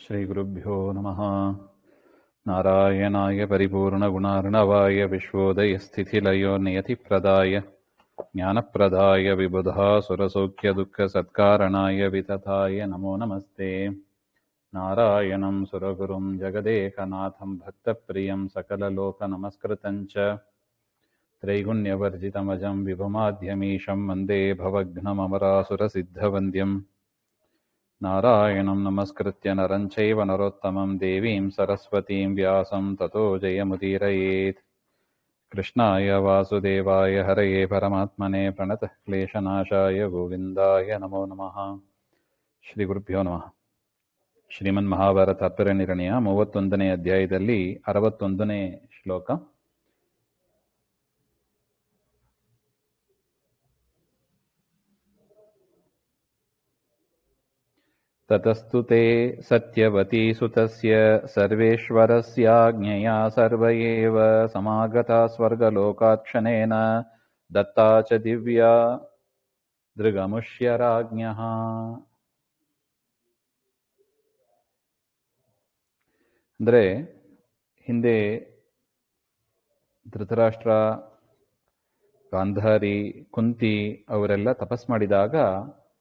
ಶ್ರೀಗುರುಭ್ಯೋ ನಮಃ. ನಾರಾಯಣಾಯ ಪರಿಪೂರ್ಣಗುಣಾರ್ಣವಾಯ ವಿಶ್ವೋದಯಸ್ಥಿತಿಲಯೋ ನಿಯತಿಪ್ರದಾಯ ಜ್ಞಾನಪ್ರದಾಯ ವಿಬುಧಾಸುರಸೌಖ್ಯದುಃಖಸತ್ಕಾರಣಾಯ ವಿತತಾಯ ನಮೋ ನಮಸ್ತೆ. ನಾರಾಯಣಂ ಸುರಗುರುಂ ಜಗದೇಕನಾಥಂ ಭಕ್ತಪ್ರಿಯಂ ಸಕಲಲೋಕನಮಸ್ಕೃತಂ ಚ ತ್ರೈಗುಣ್ಯವರ್ಜಿತಮಜಂ ವಿಭುಮಾದ್ಯಮೀಶಂ ವಂದೇ ಭವಘ್ನಮರಾಸುರಸಿದ್ಧವಂದ್ಯಂ. ನಾರಾಯಣಂ ನಮಸ್ಕೃತ್ಯ ನರಂ ಚೈವ ನರೋತ್ತಮಂ ದೇವೀಂ ಸರಸ್ವತೀಂ ವ್ಯಾಸಂ ತತೋ ಜಯಮುದೀರಯೇತ್. ಕೃಷ್ಣಾಯ ವಾಸುದೇವಾಯ ಹರಯೇ ಪರಮಾತ್ಮನೇ ಪ್ರಣತಃ ಕ್ಲೇಶನಾಶಾಯ ಗೋವಿಂದಾಯ ನಮೋ ನಮಃ. ಶ್ರೀ ಗುರುಭ್ಯೋ ನಮಃ. ಶ್ರೀಮನ್ ಮಹಾಭಾರತ ತಾತ್ಪರ್ಯ ನಿರ್ಣಯ 31ನೇ ಅಧ್ಯಾಯದಲ್ಲಿ 61ನೇ ಶ್ಲೋಕ. ತತಸ್ತು ತೇ ಸತ್ಯವತೀ ಸುತಸ್ಯ ಸರ್ವೇಶ್ವರಸ್ಯಾಜ್ಞಯಾ ಸರ್ವ ಏವ ಸಮಾಗತಾ ಸ್ವರ್ಗಲೋಕಾತ್ ಕ್ಷಣೇನ ದತ್ತಾ ಚ ದಿವ್ಯಾ ದೃಗಮುಷ್ಯರಾಜ್ಞಃ. ಅಂದರೆ ಹಿಂದೆ ಧೃತರಾಷ್ಟ್ರ, ಗಾಂಧಾರಿ, ಕುಂತಿ ಅವರೆಲ್ಲ ತಪಸ್ ಮಾಡಿದಾಗ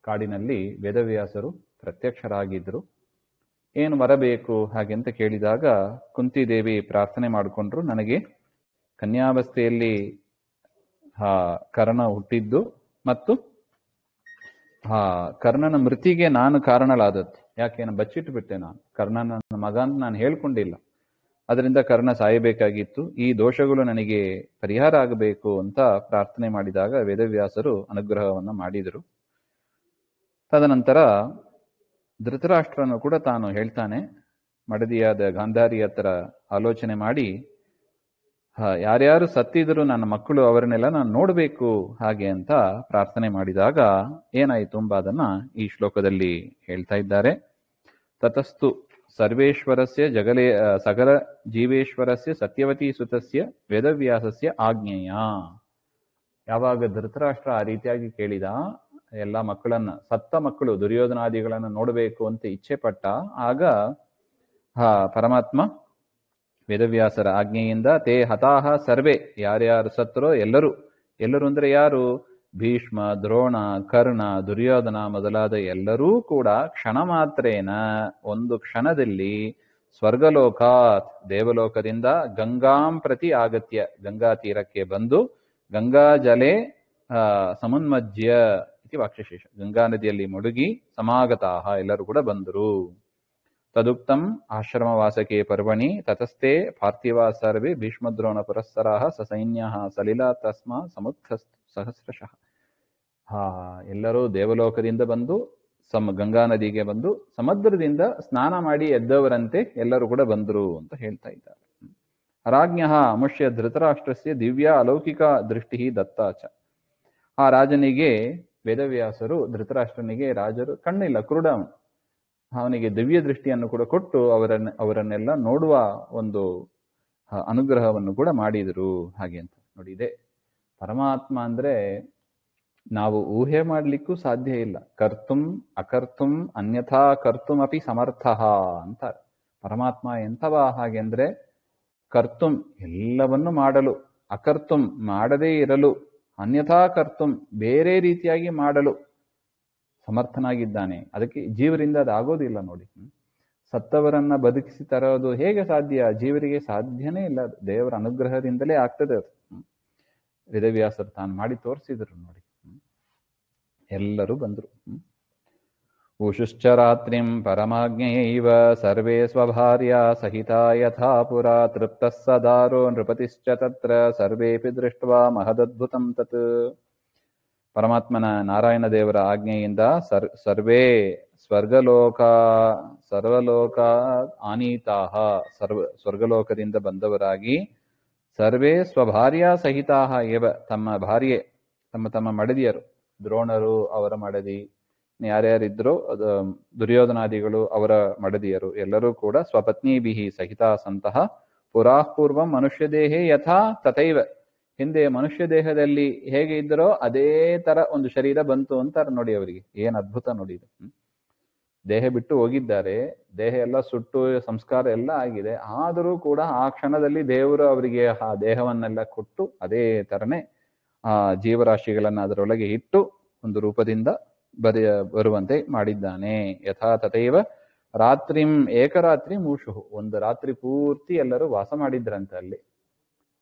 ಕಾಡಿನಲ್ಲಿ ವೇದವ್ಯಾಸರು ಪ್ರತ್ಯಕ್ಷರಾಗಿದ್ದರು. ಏನು ಬರಬೇಕು ಹಾಗೆ ಅಂತ ಕೇಳಿದಾಗ ಕುಂತಿದೇವಿ ಪ್ರಾರ್ಥನೆ ಮಾಡಿಕೊಂಡ್ರು, ನನಗೆ ಕನ್ಯಾವಸ್ಥೆಯಲ್ಲಿ ಕರ್ಣ ಹುಟ್ಟಿದ್ದು ಮತ್ತು ಕರ್ಣನ ಮೃತಿಗೆ ನಾನು ಕಾರಣಲಾದದ್ದು. ಯಾಕೆ ಬಚ್ಚಿಟ್ಟು ಬಿಟ್ಟೆ, ನಾನು ಕರ್ಣನ ಮಗ ಅಂತ ನಾನು ಹೇಳ್ಕೊಂಡಿಲ್ಲ, ಅದರಿಂದ ಕರ್ಣ ಸಾಯಬೇಕಾಗಿತ್ತು. ಈ ದೋಷಗಳು ನನಗೆ ಪರಿಹಾರ ಆಗಬೇಕು ಅಂತ ಪ್ರಾರ್ಥನೆ ಮಾಡಿದಾಗ ವೇದವ್ಯಾಸರು ಅನುಗ್ರಹವನ್ನು ಮಾಡಿದರು. ತದನಂತರ ಧೃತರಾಷ್ಟ್ರನು ಕೂಡ ತಾನು ಹೇಳ್ತಾನೆ, ಮಡದಿಯಾದ ಗಾಂಧಾರಿ ಹತ್ರ ಆಲೋಚನೆ ಮಾಡಿ, ಯಾರ್ಯಾರು ಸತ್ತಿದ್ರು ನನ್ನ ಮಕ್ಕಳು ಅವರನ್ನೆಲ್ಲ ನಾನು ನೋಡಬೇಕು ಹಾಗೆ ಅಂತ ಪ್ರಾರ್ಥನೆ ಮಾಡಿದಾಗ ಏನಾಯಿತು ಎಂಬ ಅದನ್ನ ಈ ಶ್ಲೋಕದಲ್ಲಿ ಹೇಳ್ತಾ ಇದ್ದಾರೆ. ತತಸ್ತು ಸರ್ವೇಶ್ವರಸ್ಯ ಸಕಲ ಜೀವೇಶ್ವರಸ್ಯ ಸತ್ಯವತೀ ಸುತಸ್ಯ ವೇದವ್ಯಾಸಸ್ಯ ಆಜ್ಞೆಯ. ಯಾವಾಗ ಧೃತರಾಷ್ಟ್ರ ಆ ರೀತಿಯಾಗಿ ಕೇಳಿದ, ಎಲ್ಲ ಮಕ್ಕಳನ್ನ, ಸತ್ತ ಮಕ್ಕಳು ದುರ್ಯೋಧನಾದಿಗಳನ್ನ ನೋಡಬೇಕು ಅಂತ ಇಚ್ಛೆ ಪಟ್ಟ, ಆಗ ಪರಮಾತ್ಮ ವೇದವ್ಯಾಸರ ಆಜ್ಞೆಯಿಂದ ತೇ ಹತಾಹ ಸರ್ವೇ, ಯಾರ್ಯಾರು ಸತ್ತರೋ ಎಲ್ಲರೂ ಅಂದ್ರೆ ಯಾರು? ಭೀಷ್ಮ, ದ್ರೋಣ, ಕರ್ಣ, ದುರ್ಯೋಧನ ಮೊದಲಾದ ಎಲ್ಲರೂ ಕೂಡ ಕ್ಷಣ ಮಾತ್ರೇನ, ಒಂದು ಕ್ಷಣದಲ್ಲಿ ಸ್ವರ್ಗಲೋಕಾತ್, ದೇವಲೋಕದಿಂದ ಗಂಗಾಂ ಪ್ರತಿ ಆಗತ್ಯ, ಗಂಗಾ ತೀರಕ್ಕೆ ಬಂದು ಗಂಗಾ ಜಲೆ ಸಮನ್ಮಜ್ಯ ಇತಿ ವಾಕ್ಯಶೇಷ, ಗಂಗಾ ನದಿಯಲ್ಲಿ ಮುಳುಗಿ ಸಮಾಗತಾಹ, ಎಲ್ಲರೂ ಕೂಡ ಬಂದರು. ತದುಕ್ತಂ ಆಶ್ರಮವಾಸಕೆ ಪರ್ವಣಿ ತತಸ್ತೆ ಪಾರ್ಥಿವಾ ಸರ್ವೇ ಭೀಷ್ಮದ್ರೋಣ ಪುರಸ್ಸರಾಹ ಸಸೈನ್ಯಃ ಸಲಿಲಾ ತಸ್ಮಾ ಸಮುತ್ಥಸ್ತು ಸಹಸ್ರಶಃ. ಎಲ್ಲರೂ ದೇವಲೋಕದಿಂದ ಬಂದು ಗಂಗಾ ನದಿಗೆ ಬಂದು ಸಮುದ್ರದಿಂದ ಸ್ನಾನ ಮಾಡಿ ಎದ್ದವರಂತೆ ಎಲ್ಲರೂ ಕೂಡ ಬಂದರು ಅಂತ ಹೇಳ್ತಾ ಇದ್ದಾರೆ. ರಾಜ್ಞಃ ಅಮುಷ್ಯ ಧೃತರಾಷ್ಟ್ರಸ್ಯ ದಿವ್ಯ ಅಲೌಕಿಕ ದೃಷ್ಟಿ ದತ್ತಾಚ. ಆ ರಾಜನಿಗೆ ವೇದವ್ಯಾಸರು, ಧೃತರಾಷ್ಟ್ರನಿಗೆ ರಾಜರು ಕಣ್ಣಿಲ್ಲ, ಕುರುಡ, ಅವನಿಗೆ ದಿವ್ಯ ದೃಷ್ಟಿಯನ್ನು ಕೂಡ ಕೊಟ್ಟು ಅವರನ್ನೆಲ್ಲ ನೋಡುವ ಒಂದು ಅನುಗ್ರಹವನ್ನು ಕೂಡ ಮಾಡಿದರು ಹಾಗೆ ಅಂತ ನೋಡಿ. ಇದೆ ಪರಮಾತ್ಮ ಅಂದ್ರೆ ನಾವು ಊಹೆ ಮಾಡ್ಲಿಕ್ಕೂ ಸಾಧ್ಯ ಇಲ್ಲ. ಕರ್ತುಂ ಅಕರ್ತುಂ ಅನ್ಯಥಾ ಕರ್ತುಂ ಅಪಿ ಸಮರ್ಥ ಅಂತಾರೆ. ಪರಮಾತ್ಮ ಎಂಥವ ಹಾಗೆ ಅಂದ್ರೆ ಕರ್ತುಂ ಎಲ್ಲವನ್ನು ಮಾಡಲು, ಅಕರ್ತುಂ ಮಾಡದೇ ಇರಲು, ಅನ್ಯಥಾ ಕರ್ತುಂ ಬೇರೆ ರೀತಿಯಾಗಿ ಮಾಡಲು ಸಮರ್ಥನಾಗಿದ್ದಾನೆ. ಅದಕ್ಕೆ ಜೀವರಿಂದ ಅದಾಗೋದಿಲ್ಲ ನೋಡಿ. ಸತ್ತವರನ್ನ ಬದುಕಿಸಿ ತರೋದು ಹೇಗೆ ಸಾಧ್ಯ? ಜೀವರಿಗೆ ಸಾಧ್ಯನೇ ಇಲ್ಲ. ಅದು ದೇವರ ಅನುಗ್ರಹದಿಂದಲೇ ಆಗ್ತದೆ ಅದು. ವೇದವ್ಯಾಸರು ತಾನು ಮಾಡಿ ತೋರಿಸಿದ್ರು ನೋಡಿ. ಎಲ್ಲರೂ ಬಂದರು. ಉಷುಶ್ಚ ರಾತ್ರಿಂ ಪರಮಾಜ್ಞೆಯೈವ ಸರ್ವೇ ಸ್ವಭಾರ್ಯ ಸಹಿತಾ ಯಥಾ ಪುರಾ ತೃಪ್ತಃ ಸದಾರೋ ನೃಪತಿಶ್ಚ ತತ್ರ ಸರ್ವೇಪಿ ದೃಷ್ಟ್ವಾ ಮಹದದ್ಭುತಂ ತತ್. ಪರಮಾತ್ಮನ ನಾರಾಯಣ ದೇವರ ಆಜ್ಞೆಯಿಂದ ಸರ್ವೇ ಸರ್ವಲೋಕ ಆನೀತಾಹ, ಸ್ವರ್ಗಲೋಕದಿಂದ ಬಂದವರಾಗಿ, ಸರ್ವೇ ಸ್ವಭಾರ್ಯ ಸಹಿತಾಹ ಏವ, ತಮ್ಮ ಭಾರ್ಯೆ, ತಮ್ಮ ಮಡದಿಯರು, ದ್ರೋಣರು ಅವರ ಮಡದಿ, ಯಾರ್ಯಾರಿದ್ರು ಅದು ದುರ್ಯೋಧನಾದಿಗಳು ಅವರ ಮಡದಿಯರು, ಎಲ್ಲರೂ ಕೂಡ ಸ್ವಪತ್ನಿಭಿಹಿ ಸಹಿತಾ ಸಂತಹ ಪುರಾಃ ಪೂರ್ವಂ ಮನುಷ್ಯ ದೇಹೇ ಯಥಾ ತಥೈವ, ಹಿಂದೆ ಮನುಷ್ಯ ದೇಹದಲ್ಲಿ ಹೇಗೆ ಇದ್ದರೋ ಅದೇ ತರ ಒಂದು ಶರೀರ ಬಂತು ಅಂತಾರೆ ನೋಡಿ ಅವರಿಗೆ. ಏನ್ ಅದ್ಭುತ ನೋಡಿ ಇದು. ದೇಹ ಬಿಟ್ಟು ಹೋಗಿದ್ದಾರೆ, ದೇಹ ಎಲ್ಲ ಸುಟ್ಟು ಸಂಸ್ಕಾರ ಎಲ್ಲ ಆಗಿದೆ. ಆದರೂ ಕೂಡ ಆ ಕ್ಷಣದಲ್ಲಿ ದೇವರು ಅವರಿಗೆ ಆ ದೇಹವನ್ನೆಲ್ಲ ಕೊಟ್ಟು ಅದೇ ತರನೇ ಆ ಜೀವರಾಶಿಗಳನ್ನ ಅದರೊಳಗೆ ಇಟ್ಟು ಒಂದು ರೂಪದಿಂದ ಬರುವಂತೆ ಮಾಡಿದ್ದಾನೆ. ಯಥಾ ತಥೈವ ರಾತ್ರಿಂ ಏಕರಾತ್ರಿ ಮೂಷು, ಒಂದು ರಾತ್ರಿ ಪೂರ್ತಿ ಎಲ್ಲರೂ ವಾಸ ಮಾಡಿದ್ರಂತೆ ಅಲ್ಲಿ.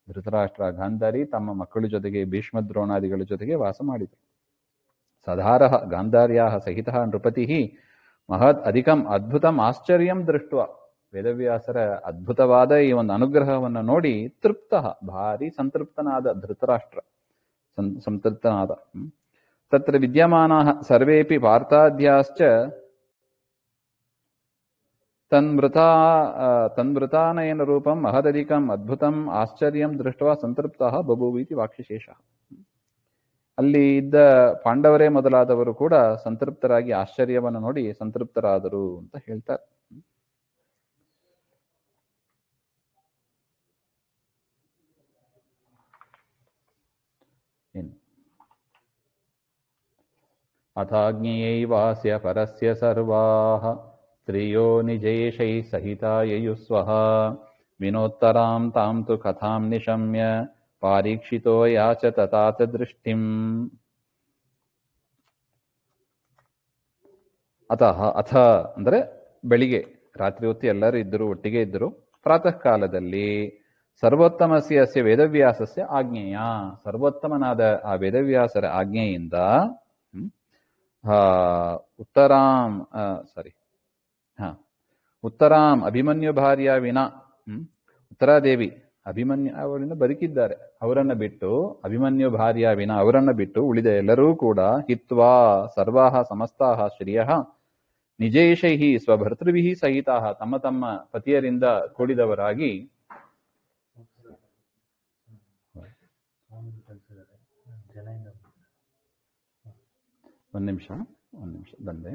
ಧೃತರಾಷ್ಟ್ರ ಗಾಂಧಾರಿ ತಮ್ಮ ಮಕ್ಕಳ ಜೊತೆಗೆ ಭೀಷ್ಮ ದ್ರೋಣಾದಿಗಳ ಜೊತೆಗೆ ವಾಸ ಮಾಡಿದರು. ಸಧಾರ ಗಾಂಧಾರ್ಯಾ ಸಹಿತ ನೃಪತಿ ಮಹದ್ ಅಧಿಕಂ ಅದ್ಭುತಂ ಆಶ್ಚರ್ಯಂ ದೃಷ್ಟ. ವೇದವ್ಯಾಸರ ಅದ್ಭುತವಾದ ಈ ಒಂದು ಅನುಗ್ರಹವನ್ನು ನೋಡಿ ತೃಪ್ತ, ಭಾರಿ ಸಂತೃಪ್ತನಾದ ಧೃತರಾಷ್ಟ್ರ, ಸಂತೃಪ್ತನಾದ. ತತ್ರ ವಿದ್ಯಮಾನಾಃ ಸರ್ವೇಪಿ ಪಾರ್ಥಾದ್ಯಾಶ್ಚ ತನ್ಮೃತಾನಯನ ರೂಪಂ ಮಹದಧಿಕಂ ಅದ್ಭುತಂ ಆಶ್ಚರ್ಯಂ ದೃಷ್ಟ ಸಂತೃಪ್ತಃ ಬಭೂವೀತಿ ವಾಕ್ಯಶೇಷ. ಅಲ್ಲಿ ಇದ್ದ ಪಾಂಡವರೇ ಮೊದಲಾದವರು ಕೂಡ ಸಂತೃಪ್ತರಾಗಿ ಆಶ್ಚರ್ಯವನ್ನು ನೋಡಿ ಸಂತೃಪ್ತರಾದರು ಅಂತ ಹೇಳ್ತಾರೆ. ಏನು ಅಥಾಜ್ಞೇಯೈವಾಸ್ಯ ಪರಸ್ಯ ಸರ್ವಾಃ ಸ್ತ್ರಿಯೋ ನಿಜೇಶೈ ಸಹಿತಾ ಯಯುಸ್ವಃ ವಿನೋತ್ತರಾಂ ತಾಂ ತು ಕಥಾಂ ನಿಶಮ್ಯ ಪಾರೀಕ್ಷಿತೋ ಯಾಚ ತಥಾಚ ದೃಷ್ಟಿಂ. ಅಥ ಅಂದ್ರೆ ಬೆಳಿಗ್ಗೆ, ರಾತ್ರಿ ಹೊತ್ತು ಎಲ್ಲರೂ ಇದ್ದರು, ಒಟ್ಟಿಗೆ ಇದ್ದರು. ಪ್ರಾತಃ ಕಾಲದಲ್ಲಿ ಸರ್ವೋತ್ತಮಸ್ಯ ಅಸ್ಯ ವೇದವ್ಯಾಸಸ್ಯ ಆಜ್ಞೆಯ, ಸರ್ವೋತ್ತಮನಾದ ಆ ವೇದವ್ಯಾಸರ ಆಜ್ಞೆಯಿಂದ ಉತ್ತರಾಂ ಅಭಿಮನ್ಯು ಭಾರ್ಯ ವಿನ, ಉತ್ತರಾದೇವಿ ಅಭಿಮನ್ಯು ಅವರಿಂದ ಬದುಕಿದ್ದಾರೆ, ಅವರನ್ನ ಬಿಟ್ಟು ಅಭಿಮನ್ಯು ಭಾರ್ಯ ವಿನ ಅವರನ್ನ ಬಿಟ್ಟು ಉಳಿದ ಎಲ್ಲರೂ ಕೂಡ ಹಿತ್ವಾ ಸರ್ವಾಹ ಸಮಸ್ತಾಹ ಶ್ರಿಯಃ ನಿಜೇಶೈಹಿ ಸ್ವಭರ್ತೃಭಿಃ ಸಹಿತಾಹ, ತಮ್ಮ ತಮ್ಮ ಪತಿಯರಿಂದ ಕೂಡಿದವರಾಗಿ. ಒಂದು ನಿಮಿಷ ಬಂದೆ.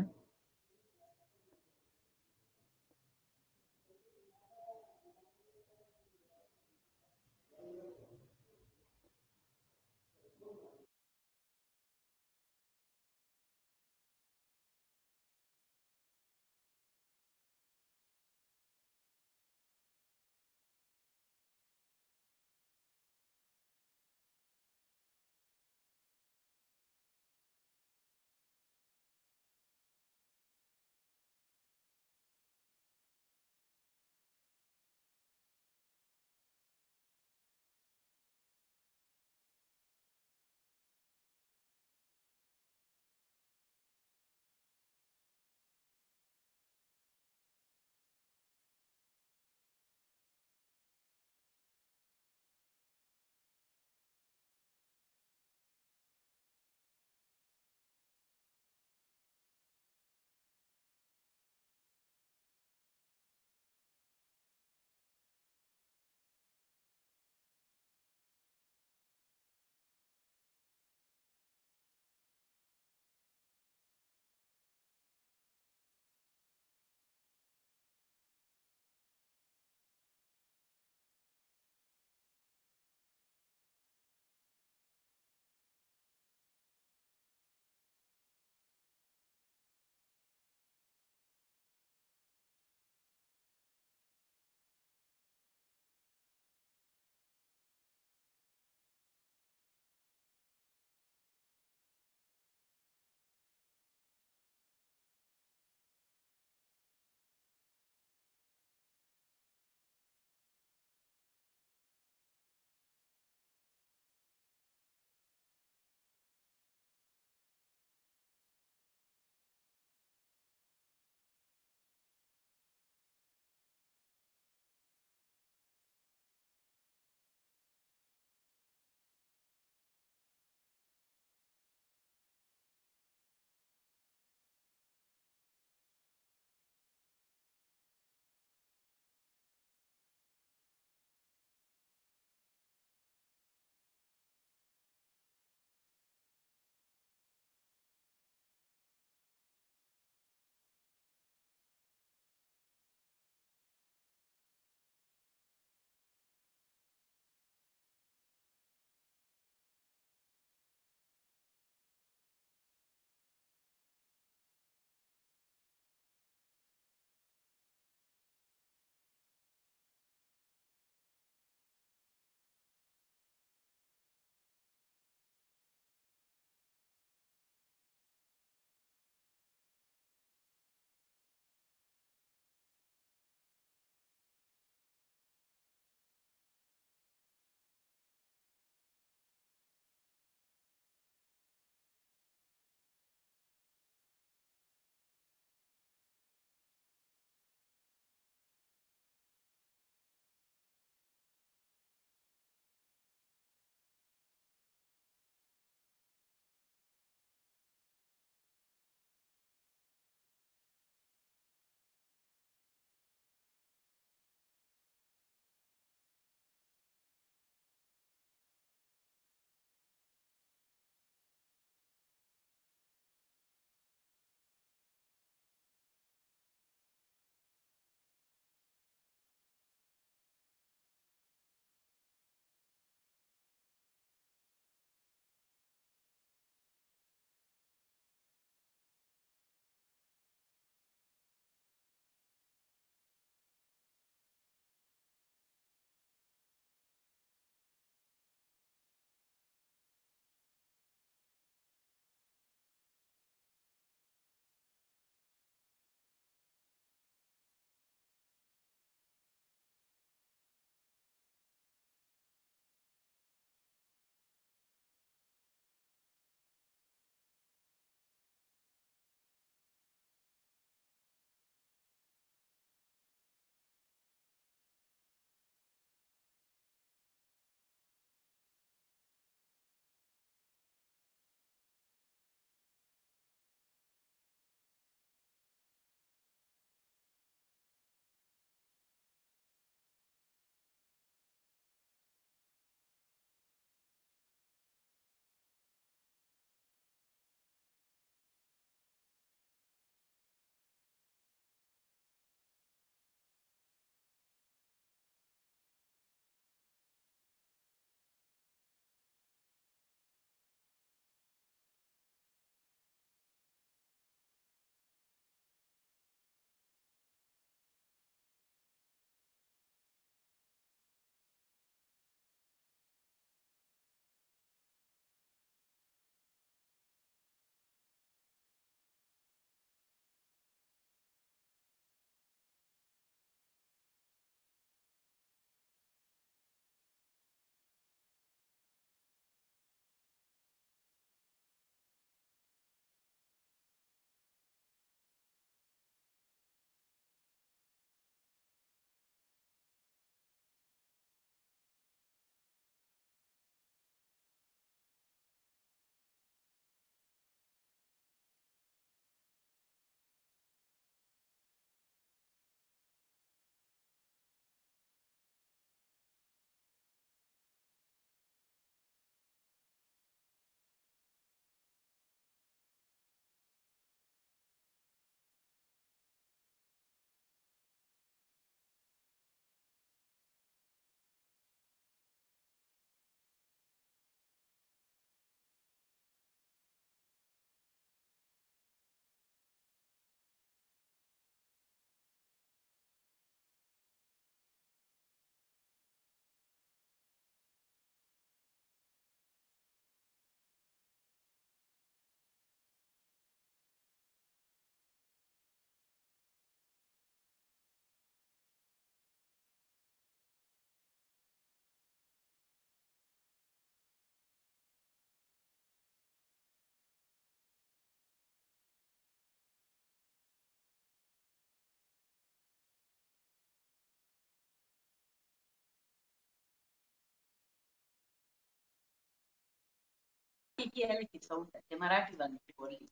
की आली की साऊंड ते मराठी वाली बोलली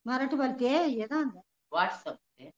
मराठी बोलते येदा व्हॉट्सअप ते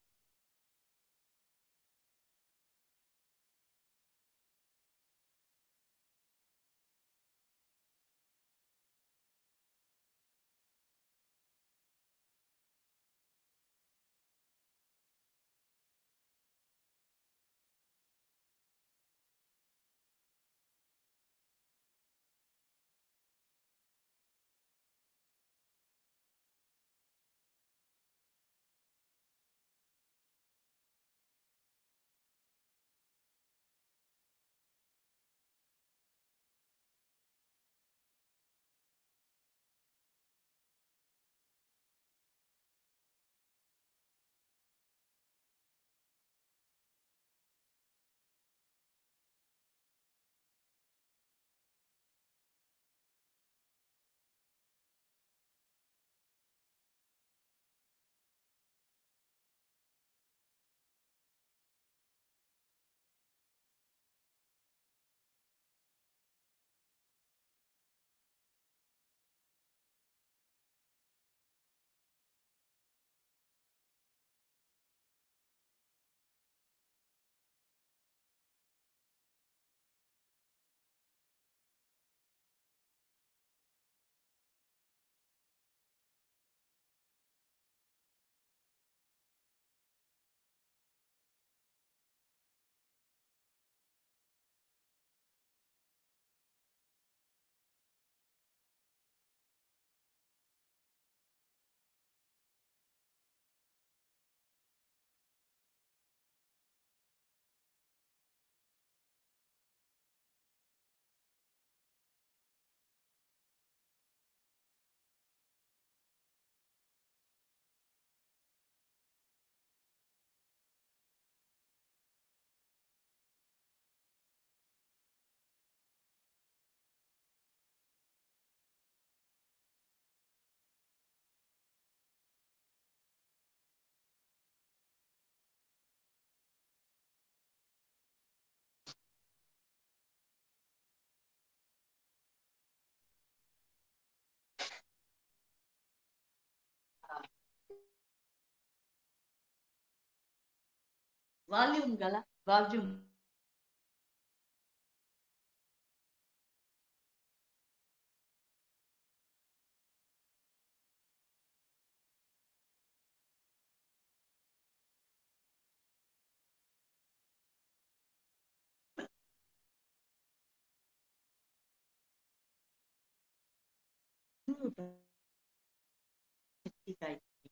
ವಾಲ್ಯೂಮ್ ಗಲ ವಾಲ್ಯೂಮ್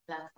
ಕ್ಲಾಸ್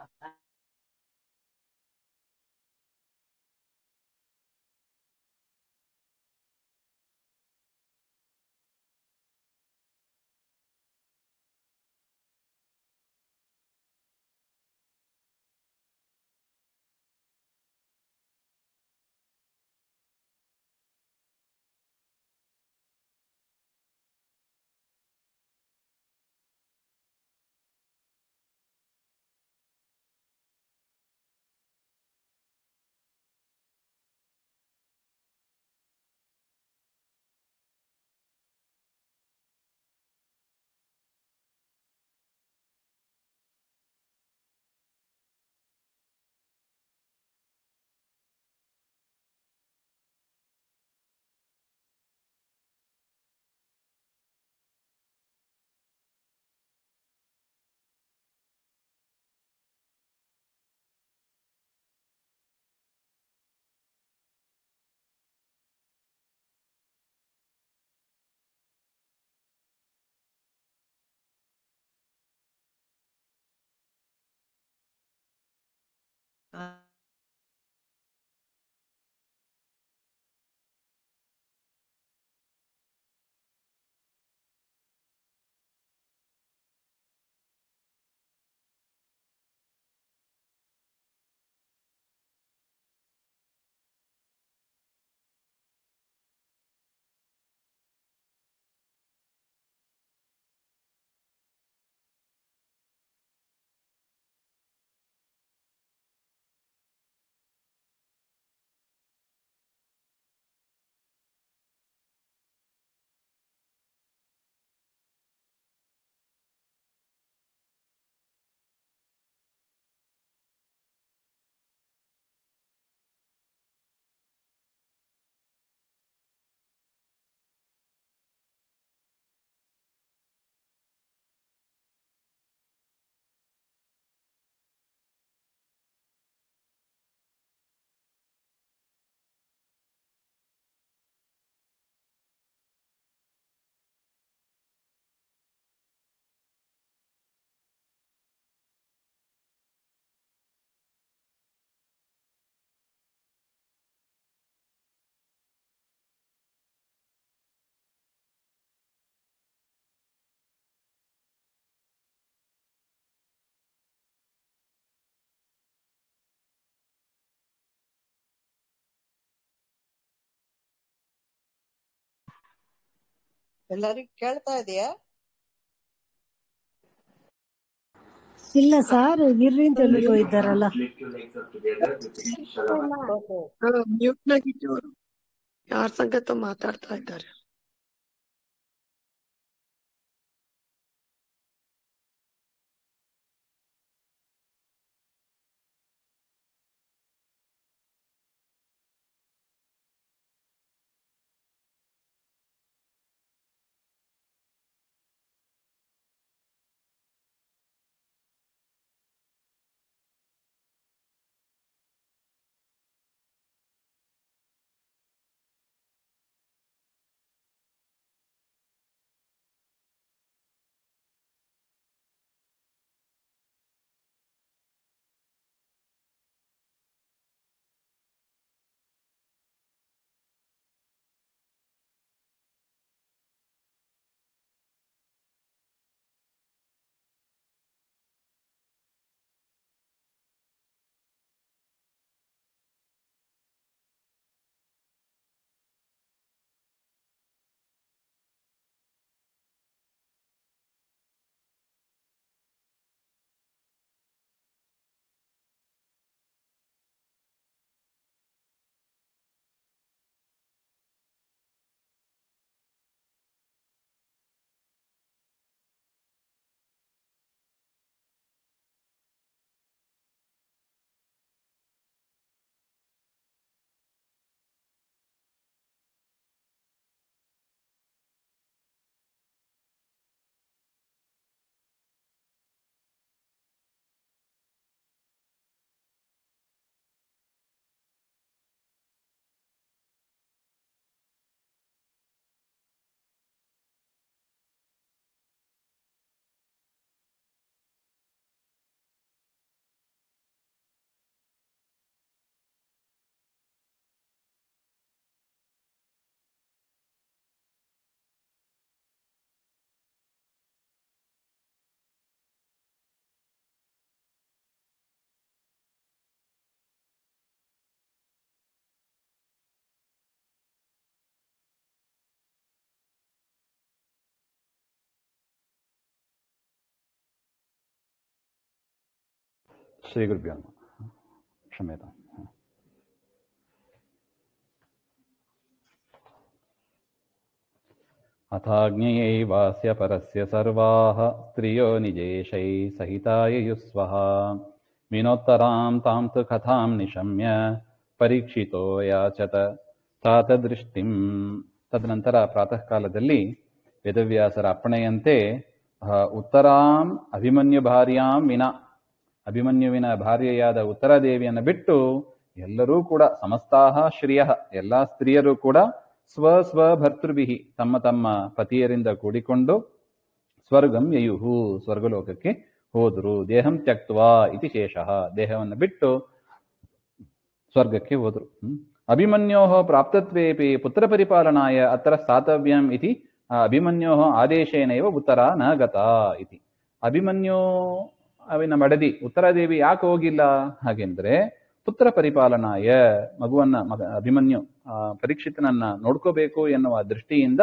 ಎಲ್ಲರಿಗೂ ಕೇಳ್ತಾ ಇದೆಯಾ? ಇಲ್ಲ ಸರ್, ಗಿರ್ರಿ ಅಂತ ಎಲ್ಲಿಗೋ ಇದ್ದಾರಲ್ಲ. ಮ್ಯೂಟ್ ನಾಗಿಟ್ಟು ಅವರು ಯಾರ ಸಂಗತ ಮಾತಾಡ್ತಾ ಇದ್ದಾರೆ. ಶ್ರೀ ಗುರುಭ್ಯೋ ನಮಃ. ಕ್ಷಮ್ಯತಾಂ. ಅಥಾಜ್ಞಯೈವಾಸ್ಯ ಪರಸ್ಯ ಸರ್ವಾಃ ಸ್ತ್ರಿಯೋ ನಿಜೇಶೈ ಸಹಿತಾಯಯುಸ್ವಃ ವಿನೋತ್ತರಾಂ ತಾಂ ತು ಕಥಾಂ ನಿಶಮ್ಯ ಪರೀಕ್ಷಿತೋ ಯಾಚತ ತಾತದೃಷ್ಟಿಂ. ತದನಂತರ ಪ್ರಾತಃ ಕಾಲದಲ್ಲಿ ವೇದವ್ಯಾಸರ ಅಪ್ಪಣೆಯಂತೆ ಉತ್ತರಾಂ ಅಭಿಮನ್ಯು ಭಾರ್ಯಾಂ ವಿನ, ಅಭಿಮನ್ಯುವಿನ ಭಾರ್ಯೆಯಾದ ಉತ್ತರಾದೇವಿಯನ್ನು ಬಿಟ್ಟು ಎಲ್ಲರೂ ಕೂಡ ಸಮಸ್ತಾಹ ಶ್ರಿಯ, ಎಲ್ಲಾ ಸ್ತ್ರೀಯರು ಕೂಡ ಸ್ವ ಭರ್ತೃಭಿಹಿ, ತಮ್ಮ ತಮ್ಮ ಪತಿಯರಿಂದ ಕೂಡಿಕೊಂಡು ಸ್ವರ್ಗಂ ಯಯುಹು, ಸ್ವರ್ಗಲೋಕಕ್ಕೆ ಹೋದರು. ದೇಹಂ ತ್ಯಕ್ತ್ವಾ ಇತಿ ಶೇಷಃ, ದೇಹವನ್ನು ಬಿಟ್ಟು ಸ್ವರ್ಗಕ್ಕೆ ಹೋದರು. ಅಭಿಮನ್ಯೋಃ ಪ್ರಾಪ್ತತ್ವೇಪಿ ಪುತ್ರ ಪರಿಪಾಲನಾಯ ಅತ್ರ ಸ್ಥಾತವ್ಯಂ ಇತಿ ಅಭಿಮನ್ಯೋಃ ಆದೇಶೇನೈವ ಉತ್ತರ ನ ಗತಾ ಇತಿ. ಅಭಿಮನ್ಯು ಅವಿನ ಮಡದಿ ಉತ್ತರಾದೇವಿ ಯಾಕೆ ಹೋಗಿಲ್ಲ ಹಾಗೆಂದ್ರೆ, ಪುತ್ರ ಪರಿಪಾಲನಾಯ, ಮಗುವನ್ನ ಅಭಿಮನ್ಯು ಪರೀಕ್ಷಿತನನ್ನ ನೋಡ್ಕೋಬೇಕು ಎನ್ನುವ ದೃಷ್ಟಿಯಿಂದ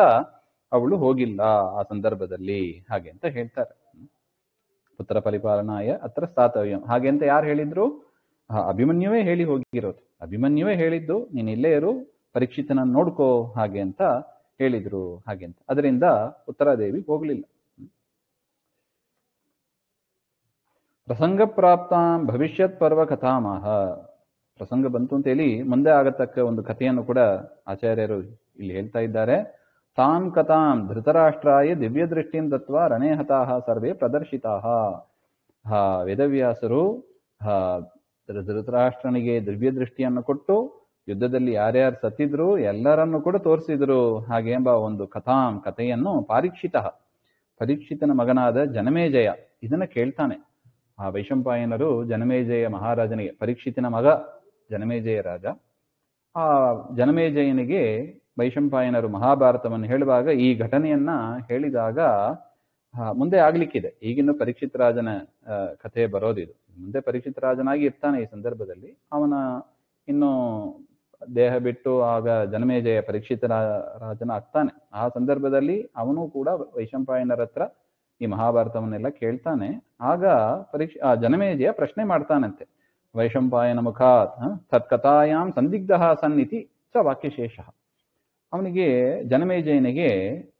ಅವಳು ಹೋಗಿಲ್ಲ ಆ ಸಂದರ್ಭದಲ್ಲಿ, ಹಾಗೆ ಅಂತ ಹೇಳ್ತಾರೆ. ಪುತ್ರ ಪರಿಪಾಲನಾಯ ಅತ್ರ ಸ್ಥಾತವ್ಯಂ, ಹಾಗೆ ಅಂತ ಯಾರು ಹೇಳಿದ್ರು? ಅಭಿಮನ್ಯುವೇ ಹೇಳಿ ಹೋಗಿರೋದು. ಅಭಿಮನ್ಯುವೇ ಹೇಳಿದ್ದು, ನೀನ್ ಇಲ್ಲೇ ಇರು, ಪರೀಕ್ಷಿತನನ್ನು ನೋಡ್ಕೋ ಹಾಗೆ ಅಂತ ಹೇಳಿದ್ರು. ಹಾಗೆ ಅಂತ ಅದರಿಂದ ಉತ್ತರಾದೇವಿ ಹೋಗ್ಲಿಲ್ಲ. ಪ್ರಸಂಗ ಪ್ರಾಪ್ತಾಂ ಭವಿಷ್ಯತ್ ಪರ್ವ ಕಥಾಮಹ. ಪ್ರಸಂಗ ಬಂತು ಅಂತ ಹೇಳಿ ಮುಂದೆ ಆಗತಕ್ಕ ಒಂದು ಕಥೆಯನ್ನು ಕೂಡ ಆಚಾರ್ಯರು ಇಲ್ಲಿ ಹೇಳ್ತಾ ಇದ್ದಾರೆ. ತಾಂ ಕಥಾಂ ಧೃತರಾಷ್ಟ್ರಾಯ ದಿವ್ಯ ದೃಷ್ಟಿಂ ದತ್ವಾ ರಣೇ ಹತಾಃ ಸರ್ವೇ ಪ್ರದರ್ಶಿತಾಃ. ವೇದವ್ಯಾಸರು ಧೃತರಾಷ್ಟ್ರನಿಗೆ ದಿವ್ಯ ದೃಷ್ಟಿಯನ್ನು ಕೊಟ್ಟು ಯುದ್ಧದಲ್ಲಿ ಯಾರ್ಯಾರು ಸತ್ತಿದ್ರು ಎಲ್ಲರನ್ನು ಕೂಡ ತೋರಿಸಿದ್ರು. ಹಾಗೆ ಎಂಬ ಒಂದು ಕಥೆಯನ್ನು ಪರೀಕ್ಷಿತನ ಮಗನಾದ ಜನಮೇಜಯ ಇದನ್ನ ಕೇಳ್ತಾನೆ. ಆ ವೈಶಂಪಾಯನರು ಜನಮೇಜಯ ಮಹಾರಾಜನಿಗೆ, ಪರೀಕ್ಷಿತನ ಮಗ ಜನಮೇಜಯ ರಾಜ, ಆ ಜನಮೇಜಯನಿಗೆ ವೈಶಂಪಾಯನರು ಮಹಾಭಾರತವನ್ನು ಹೇಳುವಾಗ ಈ ಘಟನೆಯನ್ನ ಹೇಳಿದಾಗ, ಮುಂದೆ ಆಗ್ಲಿಕ್ಕಿದೆ, ಈಗಿನ್ನು ಪರೀಕ್ಷಿತ ರಾಜನ ಕಥೆ ಬರೋದಿದು. ಮುಂದೆ ಪರೀಕ್ಷಿತ ರಾಜನಾಗಿ ಇರ್ತಾನೆ ಈ ಸಂದರ್ಭದಲ್ಲಿ. ಅವನ ಇನ್ನು ದೇಹ ಬಿಟ್ಟು ಆಗ ಜನಮೇಜಯ ಪರೀಕ್ಷಿತ ರಾಜನ ಆಗ್ತಾನೆ. ಆ ಸಂದರ್ಭದಲ್ಲಿ ಅವನು ಕೂಡ ವೈಶಂಪಾಯನರ ಹತ್ರ ಈ ಮಹಾಭಾರತವನ್ನೆಲ್ಲ ಕೇಳ್ತಾನೆ. ಆಗ ಆ ಜನಮೇಜಯ ಪ್ರಶ್ನೆ ಮಾಡ್ತಾನಂತೆ, ವೈಶಂಪಾಯನ ಮುಖಾತ್ ತತ್ಕಥಾಯಾಂ ಸಂದಿಗ್ಧ ಸನ್ನಿತಿ ಸ ವಾಕ್ಯಶೇಷ. ಅವನಿಗೆ ಜನಮೇಜಯನಿಗೆ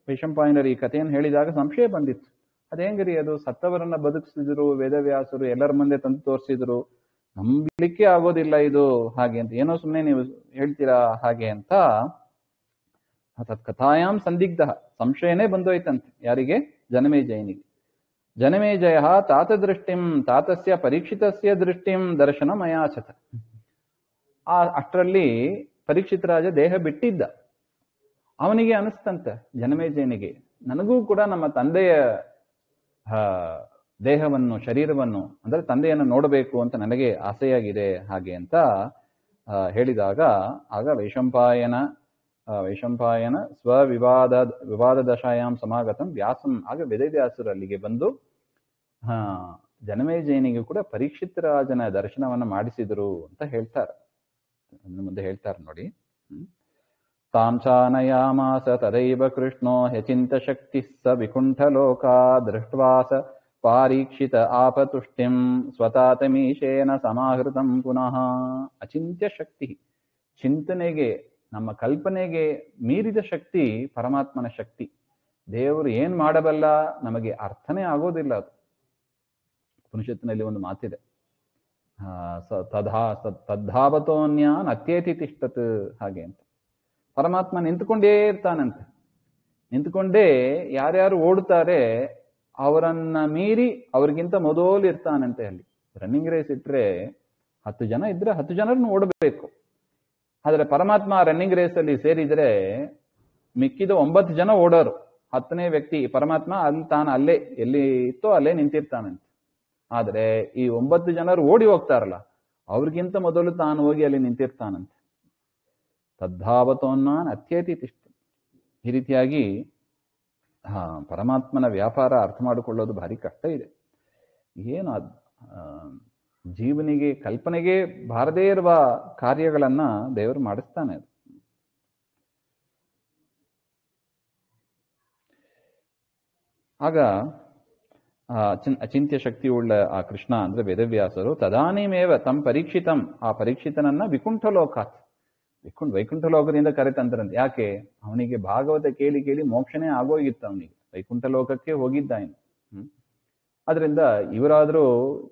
ವೈಶಂಪಾಯನರು ಈ ಕಥೆಯನ್ನು ಹೇಳಿದಾಗ ಸಂಶಯ ಬಂದಿತ್ತು. ಅದೇಂಗ್ರಿ ಅದು, ಸತ್ತವರನ್ನ ಬದುಕಿಸಿದ್ರು ವೇದವ್ಯಾಸರು, ಎಲ್ಲರ ಮುಂದೆ ತಂದು ತೋರಿಸಿದ್ರು, ನಂಬಲಿಕ್ಕೆ ಆಗೋದಿಲ್ಲ ಇದು, ಹಾಗೆ ಅಂತ, ಏನೋ ಸುಮ್ಮನೆ ನೀವು ಹೇಳ್ತೀರಾ ಹಾಗೆ ಅಂತ ತತ್ಕಥಾಯಾಂ ಸಂದಿಗ್ಧ, ಸಂಶಯನೇ ಬಂದೋಯ್ತಂತೆ. ಯಾರಿಗೆ? ಜನಮೇಜಯನಿಗೆ. ಜನಮೇಜಯ ತಾತದೃಷ್ಟಿಂ ತಾತಸ್ಯ ಪರೀಕ್ಷಿತಸ್ಯ ದೃಷ್ಟಿಂ ದರ್ಶನ ಮಯಾಚತ. ಅಷ್ಟರಲ್ಲಿ ಪರೀಕ್ಷಿತ ರಾಜ ದೇಹ ಬಿಟ್ಟಿದ್ದ. ಅವನಿಗೆ ಅನಿಸ್ತಂತೆ ಜನಮೇಜಯನಿಗೆ, ನನಗೂ ಕೂಡ ನಮ್ಮ ತಂದೆಯ ದೇಹವನ್ನು, ಶರೀರವನ್ನು, ಅಂದ್ರೆ ತಂದೆಯನ್ನು ನೋಡಬೇಕು ಅಂತ ನನಗೆ ಆಸೆಯಾಗಿದೆ ಹಾಗೆ ಅಂತ ಹೇಳಿದಾಗ, ಆಗ ವೈಶಂಪಾಯನ ವಿವಾದ ದಶಾಯಾಂ ಸಮಾಗತಂ ವ್ಯಾಸಂ, ಆಗ ವೇದವ್ಯಾಸರು ಅಲ್ಲಿಗೆ ಬಂದು ಜನಮೇಜಯನಿಗೆ ಕೂಡ ಪರೀಕ್ಷಿತ ರಾಜನ ದರ್ಶನವನ್ನ ಮಾಡಿಸಿದ್ರು ಅಂತ ಹೇಳ್ತಾರೆ. ಮುಂದೆ ಹೇಳ್ತಾರೆ ನೋಡಿ. ತಾಂಚಾನಯಾಮಾಸ ತದೈವ ಕೃಷ್ಣೋ ಹ್ಯಚಿಂತ ಶಕ್ತಿ ಸ ವಿಕುಂಠಲೋಕಾ ದೃಷ್ಟ್ವಾಸ ಪಾರೀಕ್ಷಿತ ಆಪತುಷ್ಟಿಂ ಸ್ವತಾತಮೀಶೇನ ಸಮಾಹೃತಂ ಪುನಃ. ಅಚಿಂತ್ಯ ಶಕ್ತಿ, ಚಿಂತನೆಗೆ, ನಮ್ಮ ಕಲ್ಪನೆಗೆ ಮೀರಿದ ಶಕ್ತಿ ಪರಮಾತ್ಮನ ಶಕ್ತಿ. ದೇವರು ಏನ್ ಮಾಡಬಲ್ಲ ನಮಗೆ ಅರ್ಥನೇ ಆಗೋದಿಲ್ಲ. ಅದು ಉಪನಿಷತ್ತಿನಲ್ಲಿ ಒಂದು ಮಾತಿದೆ, ತದ್ಧಾವತೋನ್ಯಾನ್ ಅತ್ಯೇತಿ ತಿಷ್ಟತ್, ಹಾಗೆ ಅಂತ. ಪರಮಾತ್ಮ ನಿಂತುಕೊಂಡೇ ಇರ್ತಾನಂತೆ. ನಿಂತುಕೊಂಡೇ ಯಾರ್ಯಾರು ಓಡುತ್ತಾರೆ ಅವರನ್ನ ಮೀರಿ ಅವ್ರಿಗಿಂತ ಮೊದಲು ಇರ್ತಾನಂತೆ. ಅಲ್ಲಿ ರನ್ನಿಂಗ್ ರೇಸ್ ಇಟ್ರೆ 10 ಜನ ಇದ್ರೆ 10 ಜನರನ್ನು ಓಡಬೇಕು. ಆದ್ರೆ ಪರಮಾತ್ಮ ರನ್ನಿಂಗ್ ರೇಸ್ ಅಲ್ಲಿ ಸೇರಿದ್ರೆ ಮಿಕ್ಕಿದ 9 ಜನ ಓಡೋರು, 10ನೇ ವ್ಯಕ್ತಿ ಪರಮಾತ್ಮ ಅಲ್ಲಿ ತಾನು ಅಲ್ಲೇ ಎಲ್ಲಿ ಇತ್ತೋ ಅಲ್ಲೇ ನಿಂತಿರ್ತಾನಂತೆ. ಆದ್ರೆ ಈ 9 ಜನರು ಓಡಿ ಹೋಗ್ತಾರಲ್ಲ, ಅವ್ರಿಗಿಂತ ಮೊದಲು ತಾನು ಹೋಗಿ ಅಲ್ಲಿ ನಿಂತಿರ್ತಾನಂತೆ. ತದ್ಧಾವತೋನ್ನಾನ್ ಅತ್ಯೇತಿ ತಿಷ್ಟ. ಈ ರೀತಿಯಾಗಿ ಪರಮಾತ್ಮನ ವ್ಯಾಪಾರ ಅರ್ಥ ಮಾಡಿಕೊಳ್ಳೋದು ಭಾರಿ ಕಷ್ಟ ಇದೆ. ಏನು ಜೀವನಿಗೆ, ಕಲ್ಪನೆಗೆ ಬಾರದೇ ಇರುವ ಕಾರ್ಯಗಳನ್ನ ದೇವರು ಮಾಡಿಸ್ತಾನೆ. ಆಗ ಅಚಿಂತ್ಯ ಶಕ್ತಿ ಉಳ್ಳ ಆ ಕೃಷ್ಣ ಅಂದ್ರೆ ವೇದವ್ಯಾಸರು ತದಾನಿಮೇವ ತಮ್ಮ ಪರೀಕ್ಷಿತಂ, ಆ ಪರೀಕ್ಷಿತನನ್ನ ವಿಕುಂಠ ಲೋಕಾತ್, ವೈಕುಂಠ ಲೋಕದಿಂದ ಕರೆತಂದ್ರಂತೆ. ಯಾಕೆ? ಅವನಿಗೆ ಭಾಗವತ ಕೇಳಿ ಕೇಳಿ ಮೋಕ್ಷನೇ ಆಗೋಗಿತ್ತು. ಅವನಿಗೆ ವೈಕುಂಠ ಲೋಕಕ್ಕೆ ಹೋಗಿದ್ದ ಇನ್ನು. ಅದರಿಂದ ಇವರಾದ್ರೂ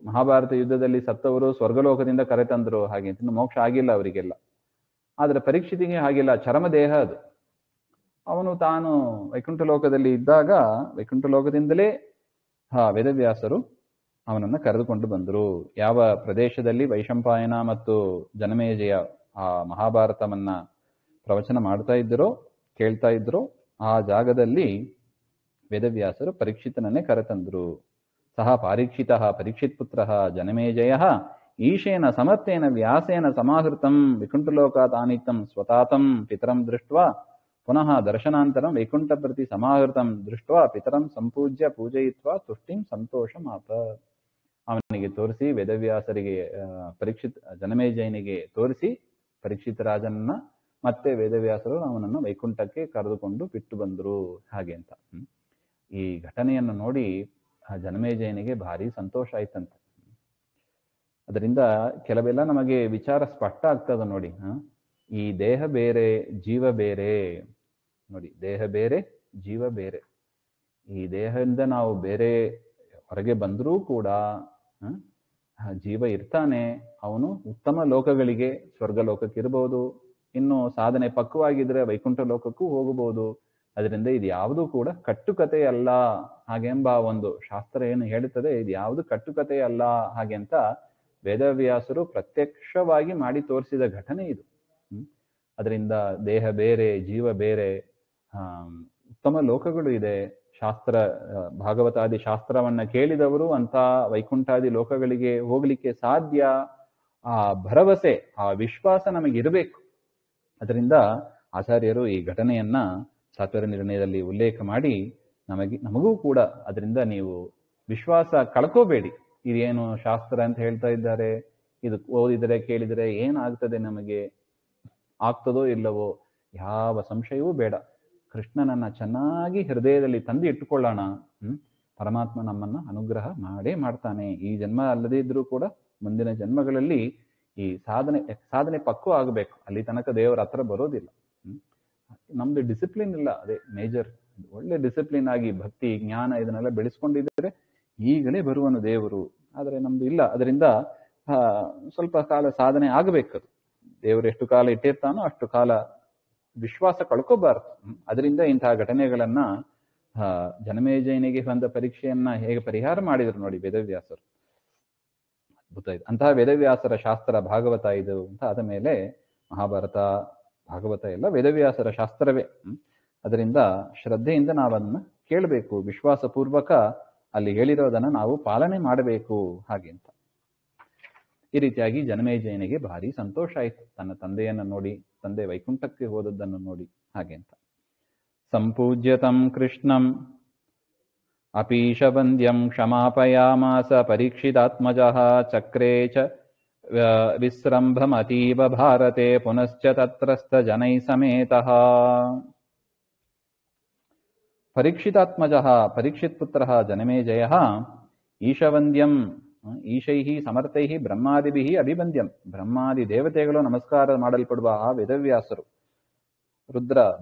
ಮಹಾಭಾರತ ಯುದ್ಧದಲ್ಲಿ ಸತ್ತವರು ಸ್ವರ್ಗಲೋಕದಿಂದ ಕರೆತಂದ್ರು, ಹಾಗೆ ಅಂತ ಮೋಕ್ಷ ಆಗಿಲ್ಲ ಅವರಿಗೆಲ್ಲ. ಆದ್ರೆ ಪರೀಕ್ಷಿತಿಗೆ ಹಾಗಿಲ್ಲ, ಚರಮ ದೇಹ ಅದು. ಅವನು ತಾನು ವೈಕುಂಠ ಲೋಕದಲ್ಲಿ ಇದ್ದಾಗ ವೈಕುಂಠ ಲೋಕದಿಂದಲೇ ವೇದವ್ಯಾಸರು ಅವನನ್ನ ಕರೆದುಕೊಂಡು ಬಂದರು. ಯಾವ ಪ್ರದೇಶದಲ್ಲಿ ವೈಶಂಪಾಯನ ಮತ್ತು ಜನಮೇಜಯ ಆ ಮಹಾಭಾರತವನ್ನ ಪ್ರವಚನ ಮಾಡ್ತಾ ಇದ್ದರೋ, ಕೇಳ್ತಾ ಇದ್ರೋ, ಆ ಜಾಗದಲ್ಲಿ ವೇದವ್ಯಾಸರು ಪರೀಕ್ಷಿತನನ್ನೇ ಕರೆತಂದ್ರು. ಸಹ ಪಾರೀಕ್ಷಿತ ಪರೀಕ್ಷಿತ್ ಪುತ್ರ ಜನಮೇಜಯ ಈಶೇನ ಸಮರ್ಥೇನ ವ್ಯಾಸೇನ ಸಮಾಹೃತಂ ವಿಕುಂಠಲೋಕಾತ್ ಆನಿತಂ ಸ್ವತಾತಂ ಪಿತರಂ ದೃಷ್ಟ್ವಾ ಪುನಃ ದರ್ಶನಾಂತರಂ ವೈಕುಂಠ ಪ್ರತಿ ಸಮಾಹೃತಂ ದೃಷ್ಟ್ವಾ ಪಿತರಂ ಸಂಪೂಜ್ಯ ಪೂಜಯಿತ್ವಾ ತುಷ್ಟಿಂ ಸಂತೋಷಮಾಪ. ಅವನಿಗೆ ತೋರಿಸಿ, ವೇದವ್ಯಾಸರಿಗೆ ಜನಮೇಜಯನಿಗೆ ತೋರಿಸಿ ಪರೀಕ್ಷಿತ ರಾಜನನ್ನ ಮತ್ತೆ ವೇದವ್ಯಾಸರು ಅವನನ್ನು ವೈಕುಂಠಕ್ಕೆ ಕರೆದುಕೊಂಡು ಬಿಟ್ಟು ಬಂದರು, ಹಾಗೆ ಅಂತ. ಈ ಘಟನೆಯನ್ನು ನೋಡಿ ಆ ಜನಮೇಜಯನಿಗೆ ಭಾರಿ ಸಂತೋಷ ಆಯ್ತಂತೆ. ಅದರಿಂದ ಕೆಲವೆಲ್ಲ ನಮಗೆ ವಿಚಾರ ಸ್ಪಷ್ಟ ಆಗ್ತದ ನೋಡಿ. ಈ ದೇಹ ಬೇರೆ, ಜೀವ ಬೇರೆ. ನೋಡಿ, ದೇಹ ಬೇರೆ, ಜೀವ ಬೇರೆ. ಈ ದೇಹದಿಂದ ನಾವು ಬೇರೆ ಹೊರಗೆ ಬಂದರೂ ಕೂಡ ಜೀವ ಇರ್ತಾನೆ. ಅವನು ಉತ್ತಮ ಲೋಕಗಳಿಗೆ, ಸ್ವರ್ಗ ಲೋಕಕ್ಕೆ ಇರಬಹುದು, ಇನ್ನು ಸಾಧನೆ ಪಕ್ವವಾಗಿದ್ರೆ ವೈಕುಂಠ ಲೋಕಕ್ಕೂ ಹೋಗಬಹುದು. ಅದರಿಂದ ಇದು ಯಾವುದು ಕೂಡ ಕಟ್ಟುಕತೆ ಅಲ್ಲ, ಹಾಗೆಂಬ ಒಂದು ಶಾಸ್ತ್ರ ಏನು ಹೇಳುತ್ತದೆ, ಇದು ಯಾವುದು ಕಟ್ಟುಕತೆ ಅಲ್ಲ ಹಾಗೆ ಅಂತ ವೇದವ್ಯಾಸರು ಪ್ರತ್ಯಕ್ಷವಾಗಿ ಮಾಡಿ ತೋರಿಸಿದ ಘಟನೆ ಇದು. ಅದರಿಂದ ದೇಹ ಬೇರೆ, ಜೀವ ಬೇರೆ, ಉತ್ತಮ ಲೋಕಗಳು ಇದೆ. ಶಾಸ್ತ್ರ, ಭಾಗವತಾದಿ ಶಾಸ್ತ್ರವನ್ನ ಕೇಳಿದವರು ಅಂತ ವೈಕುಂಠಾದಿ ಲೋಕಗಳಿಗೆ ಹೋಗ್ಲಿಕ್ಕೆ ಸಾಧ್ಯ. ಆ ಭರವಸೆ, ಆ ವಿಶ್ವಾಸ ನಮಗಿರಬೇಕು. ಅದರಿಂದ ಆಚಾರ್ಯರು ಈ ಘಟನೆಯನ್ನ ಸಾತ್ವರ ನಿರ್ಣಯದಲ್ಲಿ ಉಲ್ಲೇಖ ಮಾಡಿ ನಮಗೂ ಕೂಡ ಅದರಿಂದ ನೀವು ವಿಶ್ವಾಸ ಕಳ್ಕೋಬೇಡಿ. ಇದೇನು ಶಾಸ್ತ್ರ ಅಂತ ಹೇಳ್ತಾ ಇದ್ದಾರೆ, ಇದು ಓದಿದರೆ ಕೇಳಿದರೆ ಏನಾಗ್ತದೆ ನಮಗೆ, ಆಗ್ತದೋ ಇಲ್ಲವೋ ಯಾವ ಸಂಶಯವೂ ಬೇಡ. ಕೃಷ್ಣನನ್ನ ಚೆನ್ನಾಗಿ ಹೃದಯದಲ್ಲಿ ತಂದು ಇಟ್ಟುಕೊಳ್ಳೋಣ. ಪರಮಾತ್ಮ ನಮ್ಮನ್ನ ಅನುಗ್ರಹ ಮಾಡೇ ಮಾಡ್ತಾನೆ. ಈ ಜನ್ಮ ಅಲ್ಲದೇ ಇದ್ರೂ ಕೂಡ ಮುಂದಿನ ಜನ್ಮಗಳಲ್ಲಿ ಈ ಸಾಧನೆ ಪಕ್ವ ಆಗಬೇಕು. ಅಲ್ಲಿ ತನಕ ದೇವರ ಹತ್ರ ಬರೋದಿಲ್ಲ. ನಮ್ದು ಡಿಸಿಪ್ಲಿನ್ ಇಲ್ಲ, ಅದೇ ಮೇಜರ್. ಒಳ್ಳೆ ಡಿಸಿಪ್ಲಿನ್ ಆಗಿ ಭಕ್ತಿ ಜ್ಞಾನ ಇದನ್ನೆಲ್ಲ ಬೆಳೆಸ್ಕೊಂಡಿದ್ರೆ ಈಗಲೇ ಬರುವನು ದೇವರು. ಆದರೆ ನಮ್ದು ಇಲ್ಲ. ಅದರಿಂದ ಸ್ವಲ್ಪ ಕಾಲ ಸಾಧನೆ ಆಗಬೇಕದು. ದೇವರು ಎಷ್ಟು ಕಾಲ ಇಟ್ಟಿರ್ತಾನೋ ಅಷ್ಟು ಕಾಲ ವಿಶ್ವಾಸ ಕಳ್ಕೋಬಾರ್ದು. ಅದರಿಂದ ಇಂತಹ ಘಟನೆಗಳನ್ನ ಜನಮೇಜಯನಿಗೆ ಬಂದ ಪರೀಕ್ಷೆಯನ್ನ ಹೇಗೆ ಪರಿಹಾರ ಮಾಡಿದ್ರು ನೋಡಿ ವೇದವ್ಯಾಸರು. ಅದ್ಭುತ ಇದು. ಅಂತಹ ವೇದವ್ಯಾಸರ ಶಾಸ್ತ್ರ ಭಾಗವತ ಇದು ಅಂತ ಆದ ಮೇಲೆ ಮಹಾಭಾರತ ಭಾಗವತ ಎಲ್ಲ ವೇದವ್ಯಾಸರ ಶಾಸ್ತ್ರವೇ. ಅದರಿಂದ ಶ್ರದ್ಧೆಯಿಂದ ನಾವನ್ನ ಕೇಳಬೇಕು, ವಿಶ್ವಾಸಪೂರ್ವಕ ಅಲ್ಲಿ ಹೇಳಿರೋದನ್ನ ನಾವು ಪಾಲನೆ ಮಾಡಬೇಕು ಹಾಗೆ ಅಂತ. ಈ ರೀತಿಯಾಗಿ ಜನಮೇಜಯನಿಗೆ ಭಾರಿ ಸಂತೋಷ ಆಯಿತು ತನ್ನ ತಂದೆಯನ್ನ ನೋಡಿ, ತಂದೆ ವೈಕುಂಠಕ್ಕೆ ಹೋದದ್ದನ್ನು ನೋಡಿ ಹಾಗೆ ಅಂತ. ಸಂಪೂಜ್ಯತಂ ಕೃಷ್ಣಂ ಅಪೀಶವಂದ್ಯಂ ಕ್ಷಮಾಪಯಾಮಾಸ ಪರೀಕ್ಷಿತಾತ್ಮಜಃ ಚಕ್ರೇ ಚ ವಿಸ್ರಂಭಮತೀವ ಭಾರತೆ ಪುನಶ್ಚ ತತ್ರಸ್ಥ ಜನೈ ಸಮೇತಃ. ಪರೀಕ್ಷಿತಾತ್ಮಜಃ ಪರೀಕ್ಷಿತ್ ಪುತ್ರಃ ಜನಮೇಜಯಃ ಈಶವಂದ್ಯಂ ಈಶೈಃ ಸಮರ್ಥೈಃ ಬ್ರಹ್ಮಾದಿಭಿಃ ಅಭಿವಂದ್ಯಂ. ಬ್ರಹ್ಮಾದಿ ದೇವತೆಗಳು ನಮಸ್ಕಾರ ಮಾಡಲ್ಪಡುವ ಆ ವೇದವ್ಯಾಸರು,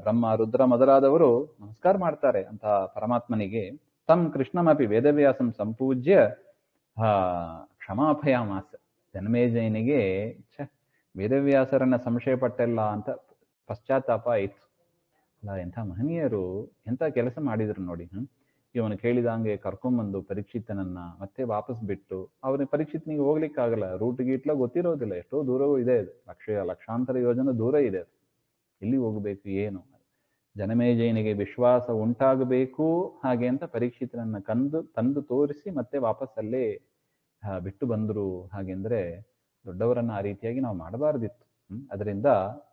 ಬ್ರಹ್ಮ ರುದ್ರ ಮೊದಲಾದವರು ನಮಸ್ಕಾರ ಮಾಡ್ತಾರೆ ಅಂತ ಪರಮಾತ್ಮನಿಗೆ. ತಂ ಕೃಷ್ಣಮಪಿ ವೇದವ್ಯಾಸಂ ಸಂಪೂಜ್ಯ ಕ್ಷಮಾಪಯಾಮಾಸ. ಜನಮೇಜಯನಿಗೆ ವೇದವ್ಯಾಸರನ್ನ ಸಂಶಯ ಪಟ್ಟೆಲ್ಲ ಅಂತ ಪಶ್ಚಾತ್ತಾಪ ಆಯಿತು. ಅಲ್ಲ, ಎಂಥ ಮಹನೀಯರು ಎಂಥ ಕೆಲಸ ಮಾಡಿದ್ರು ನೋಡಿ. ಇವನು ಕೇಳಿದಂಗೆ ಕರ್ಕೊಂಬಂದು ಪರೀಕ್ಷಿತನನ್ನ ಮತ್ತೆ ವಾಪಸ್ ಬಿಟ್ಟು, ಅವನ ಪರೀಕ್ಷಿತನಿಗೆ ಹೋಗ್ಲಿಕ್ಕಾಗಲ್ಲ, ರೂಟ್ ಗೀಟ್ಲ ಗೊತ್ತಿರೋದಿಲ್ಲ, ಎಷ್ಟೋ ದೂರವೂ ಇದೆ, ಅದು ಲಕ್ಷಾಂತರ ಯೋಜನೆ ದೂರ ಇದೆ, ಅದು ಎಲ್ಲಿ ಹೋಗಬೇಕು ಏನು. ಜನಮೇಜಯನಿಗೆ ವಿಶ್ವಾಸ ಉಂಟಾಗಬೇಕು ಹಾಗೆ ಅಂತ ಪರೀಕ್ಷಿತನನ್ನ ತಂದು ತೋರಿಸಿ ಮತ್ತೆ ವಾಪಸ್ ಅಲ್ಲೇ ಬಿಟ್ಟು ಬಂದರು. ಹಾಗೆಂದ್ರೆ ದೊಡ್ಡವರನ್ನ ಆ ರೀತಿಯಾಗಿ ನಾವು ಮಾಡಬಾರ್ದಿತ್ತು. ಅದರಿಂದ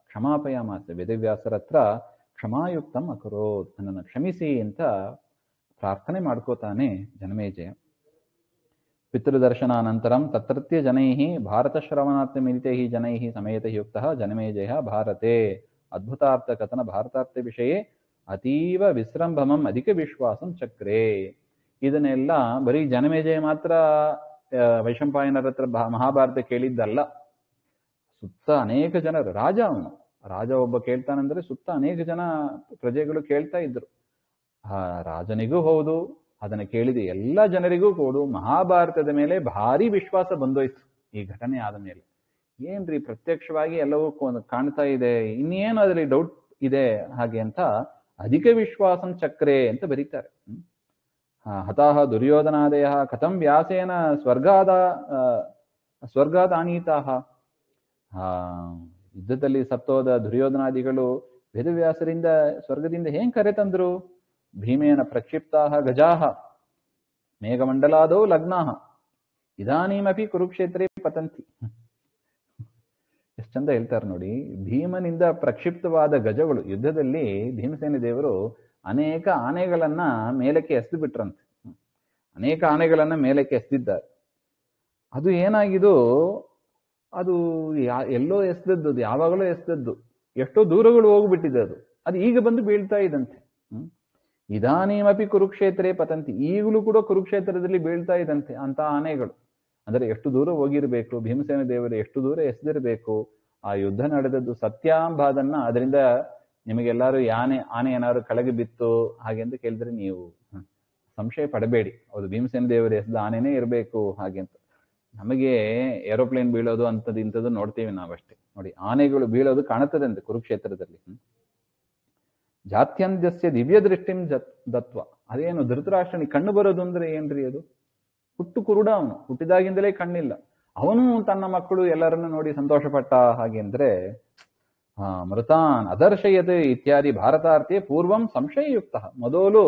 ಕ್ಷಮಾಪಯಾಮಾಸ, ವೇದವ್ಯಾಸರ ಹತ್ರ ಕ್ಷಮಾಯುಕ್ತಂ ಅಕರೋತ್, ನನ್ನನ್ನು ಕ್ಷಮಿಸಿ ಅಂತ ಪ್ರಾರ್ಥನೆ ಮಾಡ್ಕೋತಾನೆ ಜನಮೇಜಯ. ಪಿತೃದರ್ಶನಾನಂತರಂ ತತ್ರತ್ಯ ಜನೈಃ ಭಾರತ ಶ್ರವಣಾರ್ಥ ಮಿಲಿತೈಃ ಜನೈಃ ಸಮೇತಃ ಯುಕ್ತಃ ಜನಮೇಜಯ ಭಾರತೆ ಅದ್ಭುತಾರ್ಥ ಕಥನ ಭಾರತಾರ್ಥ ವಿಷಯೇ ಅತೀವ ವಿಸ್ರಂಭಮಂ ಅಧಿಕ ವಿಶ್ವಾಸಂ ಚಕ್ರೇ. ಇದನ್ನೆಲ್ಲ ಬರೀ ಜನಮೇಜಯ ಮಾತ್ರ ವೈಶಂಪಾಯನರ ಹತ್ರ ಮಹಾಭಾರತ ಕೇಳಿದ್ದಲ್ಲ. ಸುತ್ತ ಅನೇಕ ಜನರು, ರಾಜ ಒಬ್ಬ ಕೇಳ್ತಾನಂದ್ರೆ ಸುತ್ತ ಅನೇಕ ಜನ ಪ್ರಜೆಗಳು ಕೇಳ್ತಾ ಇದ್ರು. ರಾಜನಿಗೂ ಹೌದು, ಅದನ್ನು ಕೇಳಿದ ಎಲ್ಲ ಜನರಿಗೂ ಕೂಡ ಮಹಾಭಾರತದ ಮೇಲೆ ಭಾರಿ ವಿಶ್ವಾಸ ಬಂದೋಯ್ತು ಈ ಘಟನೆ ಆದ ಮೇಲೆ. ಏನ್ರಿ ಪ್ರತ್ಯಕ್ಷವಾಗಿ ಎಲ್ಲವೂ ಕಾಣ್ತಾ ಇದೆ, ಇನ್ನೇನು ಅದರಲ್ಲಿ ಡೌಟ್ ಇದೆ ಹಾಗೆ ಅಂತ ಅಧಿಕ ವಿಶ್ವಾಸಂ ಚಕ್ರೆ ಅಂತ ಬರೀತಾರೆ. ಹತಾಹ ದುರ್ಯೋಧನಾದಯ ಕಥಂ ವ್ಯಾಸೇನ ಸ್ವರ್ಗಾದ ಆನೀತಾಹ. ಯುದ್ಧದಲ್ಲಿ ಸತ್ತೋದ ದುರ್ಯೋಧನಾದಿಗಳು ವೇದವ್ಯಾಸರಿಂದ ಸ್ವರ್ಗದಿಂದ ಹೆಂಗ್ ಕರೆತಂದ್ರು. ಭೀಮೇನ ಪ್ರಕ್ಷಿಪ್ತಾಹ ಗಜಾಹ ಮೇಘಮಂಡಲಾದೋ ಲಗ್ನಾಹ ಇದಾನೀಮಪಿ ಕುರುಕ್ಷೇತ್ರೇ ಪತಂತಿ. ಎಷ್ಟು ಚಂದ ಹೇಳ್ತಾರೆ ನೋಡಿ. ಭೀಮನಿಂದ ಪ್ರಕ್ಷಿಪ್ತವಾದ ಗಜಗಳು, ಯುದ್ಧದಲ್ಲಿ ಭೀಮಸೇನ ದೇವರು ಅನೇಕ ಆನೆಗಳನ್ನ ಮೇಲಕ್ಕೆ ಎಸೆದು ಬಿಟ್ರಂತೆ. ಅನೇಕ ಆನೆಗಳನ್ನ ಮೇಲಕ್ಕೆ ಎಸೆದಿದ್ದಾರೆ. ಅದು ಏನಾಗಿದು, ಅದು ಎಲ್ಲೋ ಎಸೆದದ್ದು, ಅದು ಯಾವಾಗಲೂ ಎಸೆದದ್ದು, ಎಷ್ಟೋ ದೂರಗಳು ಹೋಗ್ಬಿಟ್ಟಿದೆ, ಅದು ಈಗ ಬಂದು ಬೀಳ್ತಾ ಇದಂತೆ. ಇದಾನೀಮಪಿ ಕುರುಕ್ಷೇತ್ರೇ ಪತಂತಿ, ಈಗಲೂ ಕೂಡ ಕುರುಕ್ಷೇತ್ರದಲ್ಲಿ ಬೀಳ್ತಾ ಇದಂತೆ ಅಂತ ಆನೆಗಳು. ಅಂದ್ರೆ ಎಷ್ಟು ದೂರ ಹೋಗಿರ್ಬೇಕು, ಭೀಮಸೇನ ದೇವರು ಎಷ್ಟು ದೂರ ಎಸೆದಿರ್ಬೇಕು. ಆ ಯುದ್ಧ ನಡೆದದ್ದು ಸತ್ಯಾಂಬಾದನ್ನ. ಅದರಿಂದ ನಿಮಗೆಲ್ಲರೂ ಆನೆ ಏನಾದ್ರು ಕೆಳಗೆ ಬಿತ್ತು ಹಾಗೆ ಅಂತ ಕೇಳಿದ್ರೆ ನೀವು ಸಂಶಯ ಪಡಬೇಡಿ, ಹೌದು ಭೀಮಸೇನ ದೇವರು ಎಸೆದ ಆನೆನೇ ಇರಬೇಕು ಹಾಗೆ ಅಂತ. ನಮಗೆ ಏರೋಪ್ಲೇನ್ ಬೀಳೋದು ಅಂತದ್ದು ಇಂಥದ್ದು ನೋಡ್ತೀವಿ ನಾವಷ್ಟೇ. ನೋಡಿ, ಆನೆಗಳು ಬೀಳೋದು ಕಾಣುತ್ತದಂತೆ ಕುರುಕ್ಷೇತ್ರದಲ್ಲಿ. ಜಾತ್ಯಂತ್ಯಸ್ಯ ದಿವ್ಯ ದೃಷ್ಟಿಂ ದತ್ವ. ಅದೇನು ಧೃತರಾಷ್ಟ್ರನಿಗೆ ಕಣ್ಣು ಬರೋದು ಅಂದ್ರೆ ಏನ್ರಿ, ಅದು ಹುಟ್ಟು ಕುರುಡ, ಅವನು ಹುಟ್ಟಿದಾಗಿಂದಲೇ ಕಣ್ಣಿಲ್ಲ. ಅವನು ತನ್ನ ಮಕ್ಕಳು ಎಲ್ಲರನ್ನು ನೋಡಿ ಸಂತೋಷ ಪಟ್ಟ ಹಾಗೆ ಅಂದ್ರೆ ಮೃತಾನ್ ಅದರ್ಶಯತೆ ಇತ್ಯಾದಿ ಭಾರತಾರ್ಥೆ ಪೂರ್ವಂ ಸಂಶಯಯುಕ್ತ. ಮೊದಲು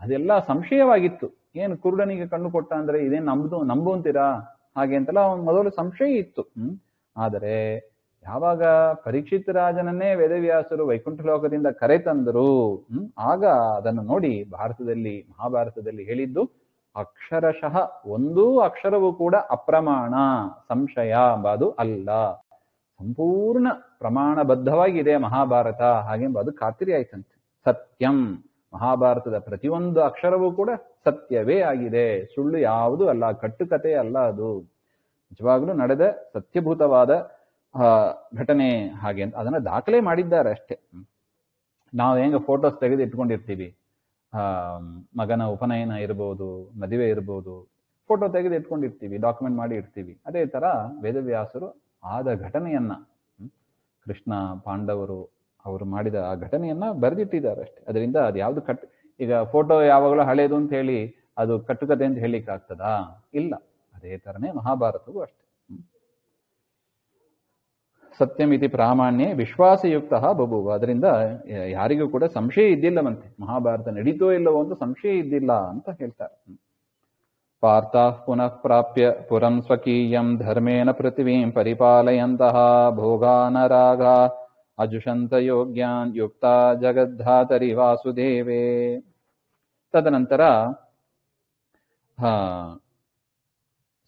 ಅದೆಲ್ಲ ಸಂಶಯವಾಗಿತ್ತು. ಏನು ಕುರುಡನಿಗೆ ಕಣ್ಣು ಕೊಟ್ಟ ಅಂದ್ರೆ ಇದೇನು ನಂಬುವಂತೀರಾ ಹಾಗೆ ಅಂತೆಲ್ಲ ಅವನು ಮೊದಲು ಸಂಶಯ ಇತ್ತು. ಆದರೆ ಯಾವಾಗ ಪರೀಕ್ಷಿತ್ ರಾಜನನ್ನೇ ವೇದವ್ಯಾಸರು ವೈಕುಂಠ ಲೋಕದಿಂದ ಕರೆತಂದರು, ಆಗ ಅದನ್ನು ನೋಡಿ ಮಹಾಭಾರತದಲ್ಲಿ ಹೇಳಿದ್ದು ಅಕ್ಷರಶಃ ಒಂದೂ ಅಕ್ಷರವೂ ಕೂಡ ಅಪ್ರಮಾಣ, ಸಂಶಯ ಎಂಬುದು ಅಲ್ಲ. ಸಂಪೂರ್ಣ ಪ್ರಮಾಣಬದ್ಧವಾಗಿದೆ ಮಹಾಭಾರತ ಹಾಗೆಂಬ ಅದು ಖಾತ್ರಿ ಆಯ್ತಂತೆ. ಸತ್ಯಂ, ಮಹಾಭಾರತದ ಪ್ರತಿಯೊಂದು ಅಕ್ಷರವೂ ಕೂಡ ಸತ್ಯವೇ ಆಗಿದೆ, ಸುಳ್ಳು ಯಾವುದೂ ಅಲ್ಲ, ಕಟ್ಟುಕತೆ ಅಲ್ಲ, ಅದು ನಿಜವಾಗ್ಲೂ ನಡೆದ ಸತ್ಯಭೂತವಾದ ಘಟನೆ ಹಾಗೆ ಅಂತ ಅದನ್ನ ದಾಖಲೆ ಮಾಡಿದ್ದಾರೆ ಅಷ್ಟೇ. ನಾವು ಹೆಂಗ ಫೋಟೋಸ್ ತೆಗೆದು ಇಟ್ಕೊಂಡಿರ್ತೀವಿ, ಮಗನ ಉಪನಯನ ಇರ್ಬೋದು, ಮದುವೆ ಇರ್ಬೋದು, ಫೋಟೋ ತೆಗೆದು ಇಟ್ಕೊಂಡಿರ್ತೀವಿ, ಡಾಕ್ಯುಮೆಂಟ್ ಮಾಡಿ ಇಡ್ತೀವಿ. ಅದೇ ತರ ವೇದವ್ಯಾಸರು ಆದ ಘಟನೆಯನ್ನ, ಕೃಷ್ಣ ಪಾಂಡವರು ಅವರು ಮಾಡಿದ ಆ ಘಟನೆಯನ್ನ ಬರೆದಿಟ್ಟಿದ್ದಾರೆ ಅಷ್ಟೇ. ಅದರಿಂದ ಅದು ಯಾವ್ದು ಈಗ ಫೋಟೋ ಯಾವಾಗಲೂ ಹಳೇದು ಅಂತ ಹೇಳಿ ಅದು ಕಟ್ಟುಕತೆ ಅಂತ ಹೇಳಿಕ್ ಆಗ್ತದಾ? ಇಲ್ಲ. ಅದೇ ತರನೇ ಮಹಾಭಾರತವೂ ಅಷ್ಟೇ. ಸತ್ಯಮಿತಿ ಪ್ರಾಮಾಣ್ಯ ವಿಶ್ವಾಸಯುಕ್ತ ಬಭುವ. ಅದರಿಂದ ಯಾರಿಗೂ ಕೂಡ ಸಂಶಯ ಇದ್ದಿಲ್ಲವಂತೆ, ಮಹಾಭಾರತ ನಡೀತೋ ಇಲ್ಲವೋ ಅಂತ ಸಂಶಯ ಇದ್ದಿಲ್ಲ ಅಂತ ಹೇಳ್ತಾರೆ. ಪಾರ್ಥ ಪುನಃ ಪ್ರಾಪ್ಯ ಪುರಂ ಸ್ವಕೀಯಂ ಧರ್ಮೇಣ ಪೃಥ್ವೀಂ ಪರಿಪಾಲಯಂತಹ ಭೋಗಾನರಾಗ ಅಜುಷಂತ ಯೋಗ್ಯಾನ್ ಯುಕ್ತ ಜಗದ್ಧಾತರಿ ವಾಸುದೇವೇ. ತದನಂತರ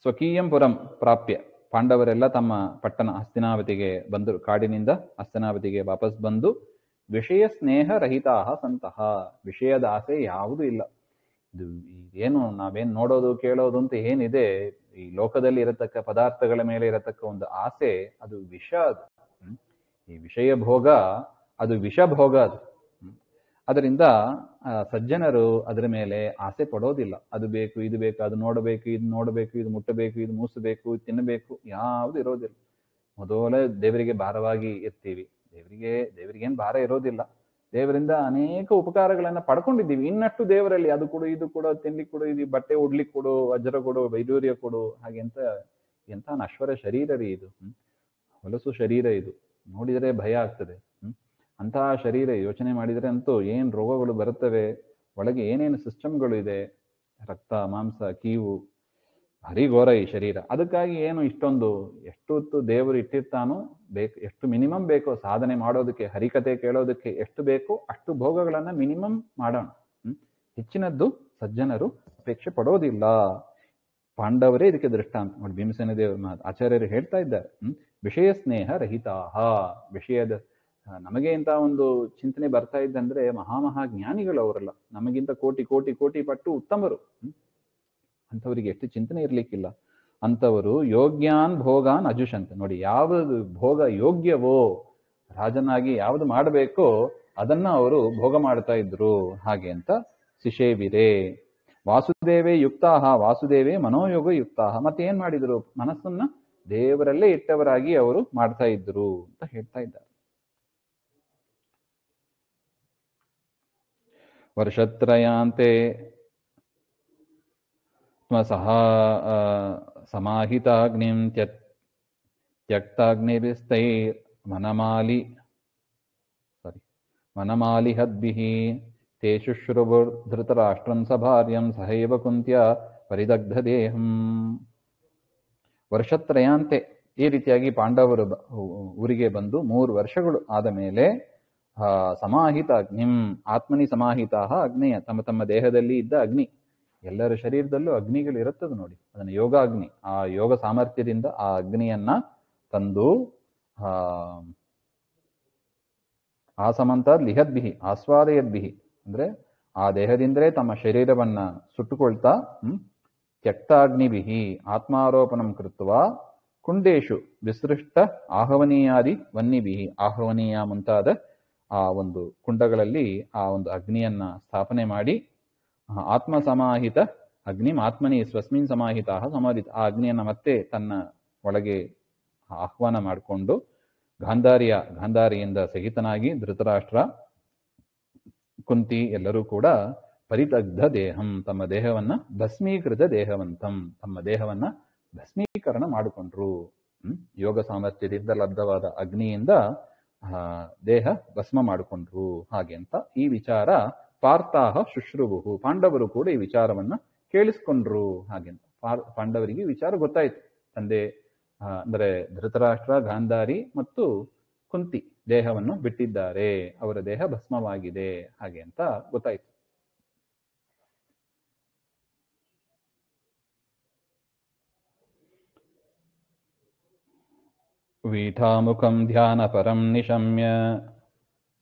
ಸ್ವಕೀಯಂ ಪುರಂ ಪ್ರಾಪ್ಯ, ಪಾಂಡವರೆಲ್ಲ ತಮ್ಮ ಪಟ್ಟಣ ಹಸ್ತಿನಾವತಿಗೆ ಬಂದರು, ಕಾಡಿನಿಂದ ಹಸ್ತಿನಾವತಿಗೆ ವಾಪಸ್ ಬಂದು ವಿಷಯ ಸ್ನೇಹ ರಹಿತಾ ಸಂತಹ, ವಿಷಯದ ಆಸೆ ಯಾವುದೂ ಇಲ್ಲ. ಇದು ಏನು ನಾವೇನ್ ನೋಡೋದು ಕೇಳೋದು ಅಂತ ಏನಿದೆ, ಈ ಲೋಕದಲ್ಲಿ ಇರತಕ್ಕ ಪದಾರ್ಥಗಳ ಮೇಲೆ ಇರತಕ್ಕ ಒಂದು ಆಸೆ, ಅದು ವಿಷ. ಅದು ಈ ವಿಷಯ ಭೋಗ ಅದು ವಿಷ ಭೋಗ ಅದು. ಅದರಿಂದ ಸಜ್ಜನರು ಅದರ ಮೇಲೆ ಆಸೆ ಪಡೋದಿಲ್ಲ. ಅದು ಬೇಕು, ಇದು ಬೇಕು, ಅದು ನೋಡಬೇಕು, ಇದು ನೋಡಬೇಕು, ಇದು ಮುಟ್ಟಬೇಕು, ಇದು ಮೂಸಬೇಕು, ಇದು ತಿನ್ನಬೇಕು, ಯಾವುದು ಇರೋದಿಲ್ಲ. ಮೊದಲೇ ದೇವರಿಗೆ ಭಾರವಾಗಿ ಇರ್ತೀವಿ. ದೇವರಿಗೇನು ಭಾರ ಇರೋದಿಲ್ಲ. ದೇವರಿಂದ ಅನೇಕ ಉಪಕಾರಗಳನ್ನ ಪಡ್ಕೊಂಡಿದ್ದೀವಿ. ಇನ್ನಷ್ಟು ದೇವರಲ್ಲಿ ಅದು ಕೊಡು, ಇದು ಕೊಡು, ತಿನ್ಲಿಕ್ಕೆ ಕೊಡು, ಇದು ಬಟ್ಟೆ ಉಡ್ಲಿಕ್ಕೆ ಕೊಡು, ವಜ್ರ ಕೊಡು, ವೈಡೂರ್ಯ ಕೊಡು, ಹಾಗೆ ಎಂತ ನಶ್ವರ ಶರೀರ ರೀ ಇದು. ಹೊಲಸು ಶರೀರ ಇದು. ನೋಡಿದರೆ ಭಯ ಆಗ್ತದೆ. ಅಂತಹ ಶರೀರ ಯೋಚನೆ ಮಾಡಿದರೆ ಅಂತೂ ಏನ್ ರೋಗಗಳು ಬರುತ್ತವೆ, ಒಳಗೆ ಏನೇನು ಸಿಸ್ಟಮ್ಗಳು ಇದೆ, ರಕ್ತ ಮಾಂಸ ಕೀವು, ಭಾರಿ ಘೋರ ಈ ಶರೀರ. ಅದಕ್ಕಾಗಿ ಏನು ಇಷ್ಟೊಂದು ಎಷ್ಟು ಹೊತ್ತು ದೇವರು ಇಟ್ಟಿರ್ತಾನೋ ಬೇಕು, ಎಷ್ಟು ಮಿನಿಮಮ್ ಬೇಕೋ ಸಾಧನೆ ಮಾಡೋದಕ್ಕೆ, ಹರಿಕತೆ ಕೇಳೋದಕ್ಕೆ ಎಷ್ಟು ಬೇಕೋ ಅಷ್ಟು ಭೋಗಗಳನ್ನ ಮಿನಿಮಮ್ ಮಾಡೋಣ. ಹೆಚ್ಚಿನದ್ದು ಸಜ್ಜನರು ಅಪೇಕ್ಷೆ ಪಡೋದಿಲ್ಲ. ಪಾಂಡವರೇ ಇದಕ್ಕೆ ದೃಷ್ಟಾಂತ ನೋಡಿ. ಭೀಮಸೇನ ಆಚಾರ್ಯರು ಹೇಳ್ತಾ ಇದ್ದಾರೆ, ವಿಷಯ ಸ್ನೇಹ ರಹಿತಾಹ. ವಿಷಯದ ನಮಗೆ ಇಂಥ ಒಂದು ಚಿಂತನೆ ಬರ್ತಾ ಇದ್ದಂದ್ರೆ ಮಹಾಮಹಾಜ್ಞಾನಿಗಳು ಅವರಲ್ಲ, ನಮಗಿಂತ ಕೋಟಿ ಕೋಟಿ ಕೋಟಿ ಪಟ್ಟು ಉತ್ತಮರು. ಅಂಥವರಿಗೆ ಎಷ್ಟು ಚಿಂತನೆ ಇರ್ಲಿಕ್ಕಿಲ್ಲ. ಅಂಥವರು ಯೋಗ್ಯಾನ್ ಭೋಗಾನ್ ಅಜುಷಂತ. ನೋಡಿ, ಯಾವುದು ಭೋಗ ಯೋಗ್ಯವೋ, ರಾಜನಾಗಿ ಯಾವುದು ಮಾಡಬೇಕೋ ಅದನ್ನ ಅವರು ಭೋಗ ಮಾಡ್ತಾ ಇದ್ರು ಹಾಗೆ ಅಂತ ಶಿಶೇವಿರೇ. ವಾಸುದೇವೇ ಯುಕ್ತಾಹ, ವಾಸುದೇವೇ ಮನೋಯೋಗ ಯುಕ್ತಾಹ. ಮತ್ತೆ ಏನ್ ಮಾಡಿದ್ರು, ಮನಸ್ಸನ್ನ ದೇವರಲ್ಲೇ ಇಟ್ಟವರಾಗಿ ಅವರು ಮಾಡ್ತಾ ಇದ್ರು ಅಂತ ಹೇಳ್ತಾ ಇದ್ದಾರೆ. ವರ್ಷತ್ರಯಾಂತೆ ಸಹ ಸಮಾಹಿತಾಗ್ನಿಂ ತ್ಯಕ್ತಾಗ್ನಿಭಿಸ್ತೈರ್ ಮನಮಾಲಿಹದ್ಭಿಃ ತೇ ಶುಶ್ರುವುರ್ಧೃತರಾಷ್ಟ್ರಂ ಸಭಾರ್ಯಂ ಸಹೈವ ಕುಂತ್ಯ ಪರಿದಗ್ಧದೇಹಂ. ವರ್ಷತ್ರಯಾಂತೆ, ಈ ರೀತಿಯಾಗಿ ಪಾಂಡವರು ಊರಿಗೆ ಬಂದು 3 ವರ್ಷಗಳು ಆದ ಮೇಲೆ ಸಮಾಹಿತ ಅಗ್ನಿಂ, ಆತ್ಮನಿ ಸಮಾಹಿತ ಅಗ್ನೇಯ, ತಮ್ಮ ತಮ್ಮ ದೇಹದಲ್ಲಿ ಇದ್ದ ಅಗ್ನಿ, ಎಲ್ಲರ ಶರೀರದಲ್ಲೂ ಅಗ್ನಿಗಳು ಇರುತ್ತದೆ ನೋಡಿ, ಅದನ್ನು ಯೋಗಾಗ್ನಿ, ಆ ಯೋಗ ಸಾಮರ್ಥ್ಯದಿಂದ ಆ ಅಗ್ನಿಯನ್ನ ತಂದು ಆಸಮಂತ ಲಿಹದ್ಬಿಹಿ ಆಸ್ವಾದಯದ್ಬಿಹಿ, ಅಂದ್ರೆ ಆ ದೇಹದಿಂದಲೇ ತಮ್ಮ ಶರೀರವನ್ನ ಸುಟ್ಟುಕೊಳ್ತಾ ತ್ಯಕ್ತಾಗ್ನಿಭಿಹಿ ಆತ್ಮಾರೋಪಣಂ ಕೃತ್ವ ಕುಂಡೇಶು ವಿಸೃಷ್ಟ ಆಹ್ವನೀಯಾದಿ ವನ್ನಿಭಿಹಿ, ಆಹ್ವನೀಯ ಮುಂತಾದ ಆ ಒಂದು ಕುಂಡಗಳಲ್ಲಿ ಆ ಒಂದು ಅಗ್ನಿಯನ್ನ ಸ್ಥಾಪನೆ ಮಾಡಿ ಆತ್ಮ ಸಮಾಹಿತ ಅಗ್ನಿ ಆತ್ಮನಿ ಸ್ವಸ್ಮಿನ್ ಸಮಾಹಿತ ಸಮಾಧಿತ, ಆ ಅಗ್ನಿಯನ್ನ ಮತ್ತೆ ತನ್ನ ಒಳಗೆ ಆಹ್ವಾನ ಮಾಡಿಕೊಂಡು ಗಾಂಧಾರಿಯಿಂದ ಸಹಿತನಾಗಿ ಧೃತರಾಷ್ಟ್ರ, ಕುಂತಿ ಎಲ್ಲರೂ ಕೂಡ ಪರಿದಗ್ಧ ದೇಹಂ, ತಮ್ಮ ದೇಹವನ್ನ ಭಸ್ಮೀಕೃತ ದೇಹವಂತಂ, ತಮ್ಮ ದೇಹವನ್ನ ಭಸ್ಮೀಕರಣ ಮಾಡಿಕೊಂಡ್ರು. ಯೋಗ ಸಾಮರ್ಥ್ಯದಿಂದ ಲಬ್ಧವಾದ ಅಗ್ನಿಯಿಂದ ದೇಹ ಭಸ್ಮ ಮಾಡಿಕೊಂಡ್ರು ಹಾಗೆ ಅಂತ ಈ ವಿಚಾರ ಪಾರ್ಥಾಹ ಶುಶ್ರುವು, ಪಾಂಡವರು ಕೂಡ ಈ ವಿಚಾರವನ್ನ ಕೇಳಿಸ್ಕೊಂಡ್ರು ಹಾಗೆಂತ. ಪಾಂಡವರಿಗೆ ವಿಚಾರ ಗೊತ್ತಾಯ್ತು, ತಂದೆ ಅಂದರೆ ಧೃತರಾಷ್ಟ್ರ, ಗಾಂಧಾರಿ ಮತ್ತು ಕುಂತಿ ದೇಹವನ್ನು ಬಿಟ್ಟಿದ್ದಾರೆ, ಅವರ ದೇಹ ಭಸ್ಮವಾಗಿದೆ ಹಾಗೆ ಅಂತ ಗೊತ್ತಾಯ್ತು. वीठामुखं ध्यानपरं निशम्य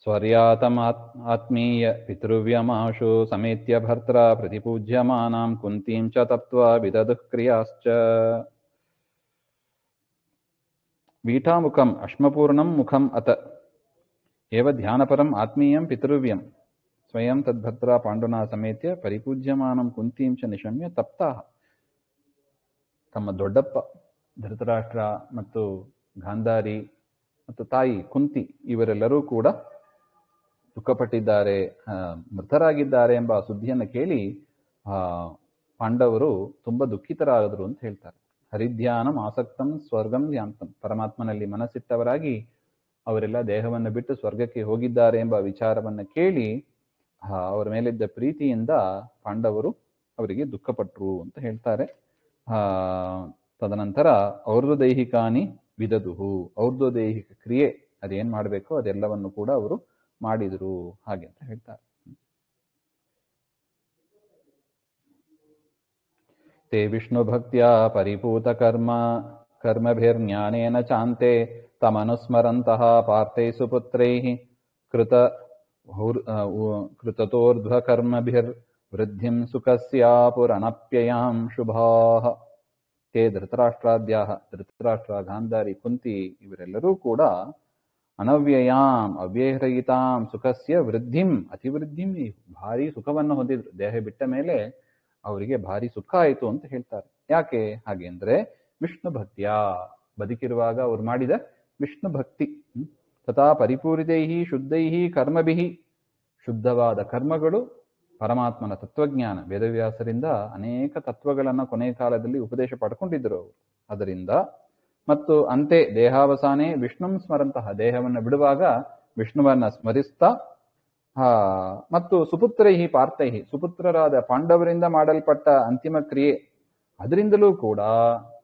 स्वर्यातमात्मीय पितृव्यमाशु समेत्य भर्त्रा प्रतिपूज्यमानां कुन्तीं च तप्त्वा विदधुः क्रियाश्च वीठामुखम् अश्मपूर्णं मुखम् अत एव ध्यानपरम् आत्मीयं पितृव्यं स्वयं तद्भर्त्रा पाण्डुना समेत्य परिपूज्यमानं कुन्तीं च निशम्य तप्ताः ತಮ್ಮ ದೊಡ್ಡಪ್ಪ ಧೃತರಾಷ್ಟ್ರ ಮತ್ತು ಗಾಂಧಾರಿ ಮತ್ತು ತಾಯಿ ಕುಂತಿ ಇವರೆಲ್ಲರೂ ಕೂಡ ದುಃಖಪಟ್ಟಿದ್ದಾರೆ, ಮೃತರಾಗಿದ್ದಾರೆ ಎಂಬ ಸುದ್ದಿಯನ್ನು ಕೇಳಿ ಪಾಂಡವರು ತುಂಬ ದುಃಖಿತರಾದರು ಅಂತ ಹೇಳ್ತಾರೆ. ಹರಿಧ್ಯಾನಂ ಆಸಕ್ತಂ ಸ್ವರ್ಗಂ ಯಾಂತಂ, ಪರಮಾತ್ಮನಲ್ಲಿ ಮನಸ್ಸಿಟ್ಟವರಾಗಿ ಅವರೆಲ್ಲ ದೇಹವನ್ನು ಬಿಟ್ಟು ಸ್ವರ್ಗಕ್ಕೆ ಹೋಗಿದ್ದಾರೆ ಎಂಬ ವಿಚಾರವನ್ನು ಕೇಳಿ ಅವರ ಮೇಲಿದ್ದ ಪ್ರೀತಿಯಿಂದ ಪಾಂಡವರು ಅವರಿಗೆ ದುಃಖಪಟ್ಟರು ಅಂತ ಹೇಳ್ತಾರೆ. ತದನಂತರ ಔರ್ಧ್ವದೈಹಿಕಾನಿ ವಿದದುಹು, ಔರ್ಧ್ವದೈಹಿಕ ಕ್ರಿಯೆ ಅದೇನ್ ಮಾಡಬೇಕೋ ಅದೆಲ್ಲವನ್ನು ಕೂಡ ಅವರು ಮಾಡಿದರು ಹಾಗೆ ಅಂತ ಹೇಳ್ತಾರೆ. ತೇ ವಿಷ್ಣು ಭಕ್ತಿಯ ಪರಿಪೂತ ಕರ್ಮಭಿರ್ಜ್ಞಾನೇನ ಚಾಂತೆ ತಮನುಸ್ಮರಂತಹ ಪಾರ್ಥೈ ಸುಪುತ್ರೈಃ ಕೃತತೋರ್ಧ್ವಕರ್ಮಭಿರ್ ವೃದ್ಧಿಂ ಸುಖಸ್ಯಾಪುರನಪ್ಯಯಾಂ ಶುಭಾಃ. ತೇ ಧೃತರಾಷ್ಟ್ರಾದ್ಯಾಃ, ಧೃತರಾಷ್ಟ್ರ, ಗಾಂಧಾರಿ, ಕುಂತಿ ಇವರೆಲ್ಲರೂ ಕೂಡ ಅನವ್ಯಯಾಂ ಅವ್ಯಯರಹಿತಾಂ ಸುಖಸ್ಯ ವೃದ್ಧಿಂ ಅತಿವೃದ್ಧಿಂ, ಭಾರಿ ಸುಖವನ್ನು ಹೊಂದಿದ್ರು. ದೇಹ ಬಿಟ್ಟ ಮೇಲೆ ಅವರಿಗೆ ಭಾರಿ ಸುಖ ಆಯಿತು ಅಂತ ಹೇಳ್ತಾರೆ. ಯಾಕೆ ಹಾಗೆ ಅಂದ್ರೆ ವಿಷ್ಣು ಭಕ್ತಿಯ, ಬದುಕಿರುವಾಗ ಅವ್ರು ಮಾಡಿದ ವಿಷ್ಣು ಭಕ್ತಿ. ತಥಾ ಪರಿಪೂರಿತೈಹಿ ಶುದ್ಧೈಹಿ ಕರ್ಮಭಿಹಿ, ಶುದ್ಧವಾದ ಕರ್ಮಗಳು, ಪರಮಾತ್ಮನ ತತ್ವಜ್ಞಾನ, ವೇದವ್ಯಾಸರಿಂದ ಅನೇಕ ತತ್ವಗಳನ್ನು ಕೊನೆಯ ಕಾಲದಲ್ಲಿ ಉಪದೇಶ ಪಡ್ಕೊಂಡಿದ್ದರು ಅವರು. ಅದರಿಂದ ಮತ್ತು ಅಂತೆ ದೇಹಾವಸಾನೆ ವಿಷ್ಣುಂ ಸ್ಮರಂತಹ, ದೇಹವನ್ನು ಬಿಡುವಾಗ ವಿಷ್ಣುವನ್ನ ಸ್ಮರಿಸ್ತಾ, ಮತ್ತು ಸುಪುತ್ರೈಹಿ ಪಾರ್ಥೈಹಿ, ಸುಪುತ್ರರಾದ ಪಾಂಡವರಿಂದ ಮಾಡಲ್ಪಟ್ಟ ಅಂತಿಮ ಕ್ರಿಯೆ, ಅದರಿಂದಲೂ ಕೂಡ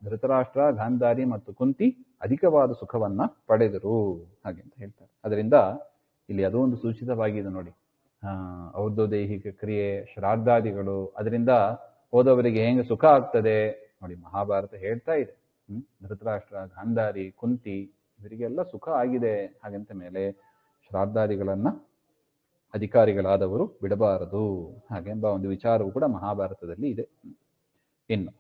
ಧೃತರಾಷ್ಟ್ರ, ಗಾಂಧಾರಿ ಮತ್ತು ಕುಂತಿ ಅಧಿಕವಾದ ಸುಖವನ್ನ ಪಡೆದರು ಹಾಗೆ ಅಂತ ಹೇಳ್ತಾರೆ. ಅದರಿಂದ ಇಲ್ಲಿ ಅದೂ ಒಂದು ಸೂಚಿತವಾಗಿದೆ ನೋಡಿ. ಔರ್ಧ್ವದೈಹಿಕ ಕ್ರಿಯೆ, ಶ್ರಾದ್ದಾದಿಗಳು, ಅದರಿಂದ ಹೋದವರಿಗೆ ಹೆಂಗೆ ಸುಖ ಆಗ್ತದೆ ನೋಡಿ, ಮಹಾಭಾರತ ಹೇಳ್ತಾ ಇದೆ. ಧೃತರಾಷ್ಟ್ರ, ಗಾಂಧಾರಿ, ಕುಂತಿ ಇವರಿಗೆಲ್ಲ ಸುಖ ಆಗಿದೆ. ಹಾಗಂತ ಮೇಲೆ ಶ್ರಾದ್ದಾದಿಗಳನ್ನ ಅಧಿಕಾರಿಗಳಾದವರು ಬಿಡಬಾರದು ಹಾಗೆಂಬ ಒಂದು ವಿಚಾರವು ಕೂಡ ಮಹಾಭಾರತದಲ್ಲಿ ಇದೆ. ಇನ್ನು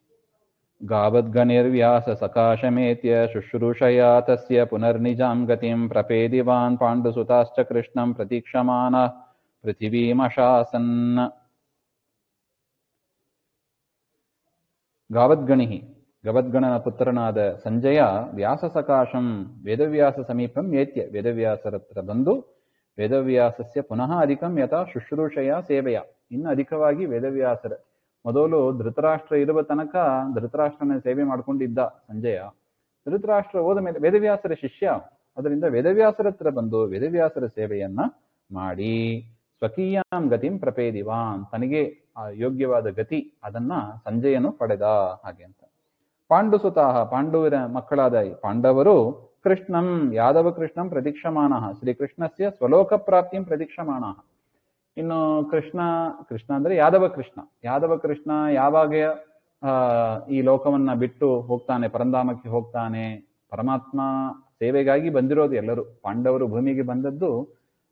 ಗಾವದ್ಗಣಿರ್ವ್ಯಾಸ ಸಕಾಶಮೇತ್ಯ ಶುಶ್ರೂಷಯ ತಸ್ಯ ಪುನರ್ನಿಜಾಂ ಗತಿಂ ಪ್ರಪೇದಿವಾನ್ ಪಾಂಡುಸುತಾಶ್ಚ ಕೃಷ್ಣಂ ಪ್ರತೀಕ್ಷಮಾನ ಪೃಥಿವೀಮಶಾಸನ್. ಗಾವದ್ಗಣಿ, ಗವದ್ಗಣನ ಪುತ್ರನಾದ ಸಂಜಯ ವ್ಯಾಸ ಸಕಾಶಂ, ವೇದವ್ಯಾಸ ಸಮೀಪಂ ಏತ್ಯ, ವೇದವ್ಯಾಸರ ಹತ್ರ ಬಂದು ವೇದವ್ಯಾಸಸ್ಯ ಪುನಃ ಅಧಿಕಂ ಯಥಾ ಶುಶ್ರೂಷಯ ಸೇವೆಯ, ಇನ್ನು ಅಧಿಕವಾಗಿ ವೇದವ್ಯಾಸರ, ಮೊದಲು ಧೃತರಾಷ್ಟ್ರ ಇರುವ ತನಕ ಧೃತರಾಷ್ಟ್ರನ ಸೇವೆ ಮಾಡ್ಕೊಂಡಿದ್ದ ಸಂಜಯ. ಧೃತರಾಷ್ಟ್ರ ಹೋದ ಮೇಲೆ ವೇದವ್ಯಾಸರ ಶಿಷ್ಯ, ಅದರಿಂದ ವೇದವ್ಯಾಸರ ಹತ್ರ ಬಂದು ವೇದವ್ಯಾಸರ ಸೇವೆಯನ್ನ ಮಾಡಿ ಸ್ವಕೀಯಾಂ ಗತಿಂ ಪ್ರಪೇದಿವಾನ್, ತನಗೆ ಯೋಗ್ಯವಾದ ಗತಿ ಅದನ್ನ ಸಂಜಯನು ಪಡೆದ ಹಾಗೆ ಅಂತ. ಪಾಂಡುಸುತಾಹ, ಪಾಂಡವರ ಮಕ್ಕಳಾದ ಪಾಂಡವರು ಕೃಷ್ಣಂ, ಯಾದವ ಕೃಷ್ಣಂ ಪ್ರತೀಕ್ಷಮಾನಃ, ಶ್ರೀಕೃಷ್ಣಸ್ಯ ಸ್ವಲೋಕ ಪ್ರಾಪ್ತಿಂ ಪ್ರತೀಕ್ಷಮಾನಃ. ಇನ್ನು ಕೃಷ್ಣ ಅಂದ್ರೆ ಯಾದವ ಕೃಷ್ಣ, ಯಾದವ ಕೃಷ್ಣ ಯಾವಾಗ ಈ ಲೋಕವನ್ನ ಬಿಟ್ಟು ಹೋಗ್ತಾನೆ, ಪರಂಧಾಮಕ್ಕೆ ಹೋಗ್ತಾನೆ, ಪರಮಾತ್ಮ ಸೇವೆಗಾಗಿ ಬಂದಿರೋದು ಎಲ್ಲರೂ. ಪಾಂಡವರು ಭೂಮಿಗೆ ಬಂದದ್ದು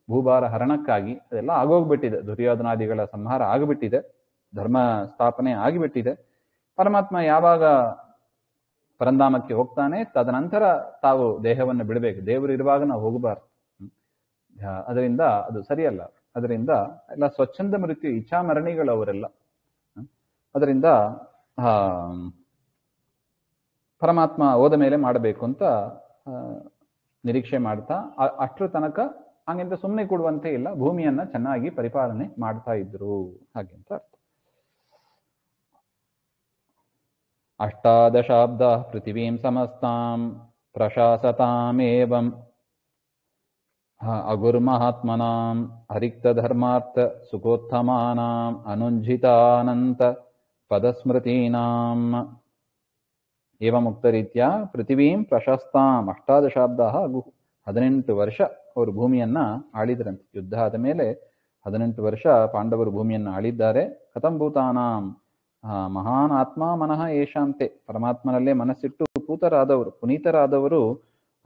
ಭೂಭಾರ ಹರಣಕ್ಕಾಗಿ, ಅದೆಲ್ಲ ಆಗೋಗ್ಬಿಟ್ಟಿದೆ, ದುರ್ಯೋಧನಾದಿಗಳ ಸಂಹಾರ ಆಗಿಬಿಟ್ಟಿದೆ, ಧರ್ಮ ಸ್ಥಾಪನೆ ಆಗಿಬಿಟ್ಟಿದೆ. ಪರಮಾತ್ಮ ಯಾವಾಗ ಪರಂಧಾಮಕ್ಕೆ ಹೋಗ್ತಾನೆ, ತದನಂತರ ತಾವು ದೇಹವನ್ನು ಬಿಡಬೇಕು. ದೇವರು ಇರುವಾಗ ನಾವು ಹೋಗಬಾರ್ದು, ಅದರಿಂದ ಅದು ಸರಿಯಲ್ಲ. ಅದರಿಂದ ಎಲ್ಲ ಸ್ವಚ್ಛಂದ ಮೃತ್ಯು, ಇಚ್ಛಾಮರಣಿಗಳು ಅವರೆಲ್ಲ. ಅದರಿಂದ ಪರಮಾತ್ಮ ಹೋದ ಮೇಲೆ ಮಾಡಬೇಕು ಅಂತ ನಿರೀಕ್ಷೆ ಮಾಡ್ತಾ ಅಷ್ಟರ ತನಕ ಹಾಗೆಂತ ಸುಮ್ಮನೆ ಕೊಡುವಂತೆ ಇಲ್ಲ, ಭೂಮಿಯನ್ನ ಚೆನ್ನಾಗಿ ಪರಿಪಾಲನೆ ಮಾಡ್ತಾ ಇದ್ರು ಹಾಗೆ ಅಂತ ಅರ್ಥ. ಅಷ್ಟಾದಶಾಬ್ದ ಪೃಥಿವೀಂ ಸಮಸ್ತಾಂ ಪ್ರಶಾಸತಾಮೇವಂ ಅಗುರ್ಮಹಾತ್ಮನಾಂ ಹರಿಕ್ತಧರ್ಮಾರ್ಥ ಸುಖೋತ್ತಮಾನಾಂ ಅನುಂಜಿತಾನಂತ ಪದಸ್ಮೃತೀನಾಂ. ಏವಮುಕ್ತರೀತ್ಯ ಪೃಥಿವೀಂ ಪ್ರಶಸ್ತಾಂ ಅಷ್ಟಾದಶಾಬ್ದ ಅಗು, 18 ವರ್ಷ ಅವರು ಭೂಮಿಯನ್ನ ಆಳಿದ್ರಂತೆ. ಯುದ್ಧ ಆದ ಮೇಲೆ 18 ವರ್ಷ ಪಾಂಡವರು ಭೂಮಿಯನ್ನ ಆಳಿದ್ದಾರೆ. ಕಥಂಭೂತಾನಾಂ ಮಹಾನ್ ಆತ್ಮ ಮನಃ ಏಷಾಂತೆ, ಪರಮಾತ್ಮನಲ್ಲೇ ಮನಸ್ಸಿಟ್ಟು ಪೂತರಾದವರು, ಪುನೀತರಾದವರು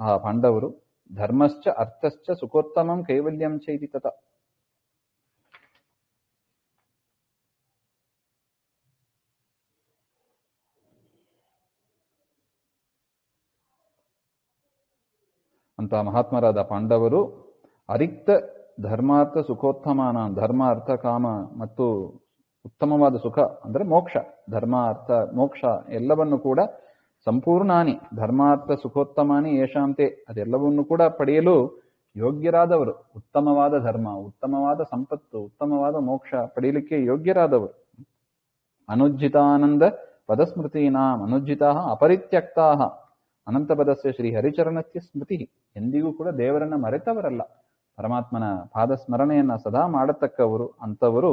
ಆ ಪಾಂಡವರು ಧರ್ಮಶ್ಚ ಅರ್ಥಶ್ಚ ಸುಖೋತ್ತಮಂ ಕೈವಲ್ಯಂ ಚೈತಿ ತತ. ಅಂತ ಮಹಾತ್ಮರಾದ ಪಾಂಡವರು ಅರಿಕ್ತ ಧರ್ಮಾರ್ಥ ಸುಖೋತ್ತಮಾನ, ಧರ್ಮ ಅರ್ಥ ಕಾಮ ಮತ್ತು ಉತ್ತಮವಾದ ಸುಖ ಅಂದರೆ ಮೋಕ್ಷ, ಧರ್ಮ ಅರ್ಥ ಮೋಕ್ಷ ಎಲ್ಲವನ್ನು ಕೂಡ ಸಂಪೂರ್ಣಾನಿ ಧರ್ಮಾರ್ಥ ಸುಖೋತ್ತಮಾನಿ ಯಶಾಂತೆ, ಅದೆಲ್ಲವನ್ನು ಕೂಡ ಪಡೆಯಲು ಯೋಗ್ಯರಾದವರು, ಉತ್ತಮವಾದ ಧರ್ಮ, ಉತ್ತಮವಾದ ಸಂಪತ್ತು, ಉತ್ತಮವಾದ ಮೋಕ್ಷ ಪಡೆಯಲಿಕ್ಕೆ ಯೋಗ್ಯರಾದವರು. ಅನುಜ್ಜಿತಾನಂದ ಪದಸ್ಮೃತೀನಾಂ ಅನುಜ್ಜಿತಾ ಅಪರಿತ್ಯಕ್ತಾ ಅನಂತ ಪದಸ್ಯ ಶ್ರೀ ಹರಿಚರಣಸ್ಯ ಸ್ಮೃತಿ. ಎಂದಿಗೂ ಕೂಡ ದೇವರನ್ನ ಮರೆತವರಲ್ಲ, ಪರಮಾತ್ಮನ ಪಾದ ಸ್ಮರಣೆಯನ್ನ ಸದಾ ಮಾಡತಕ್ಕವರು. ಅಂಥವರು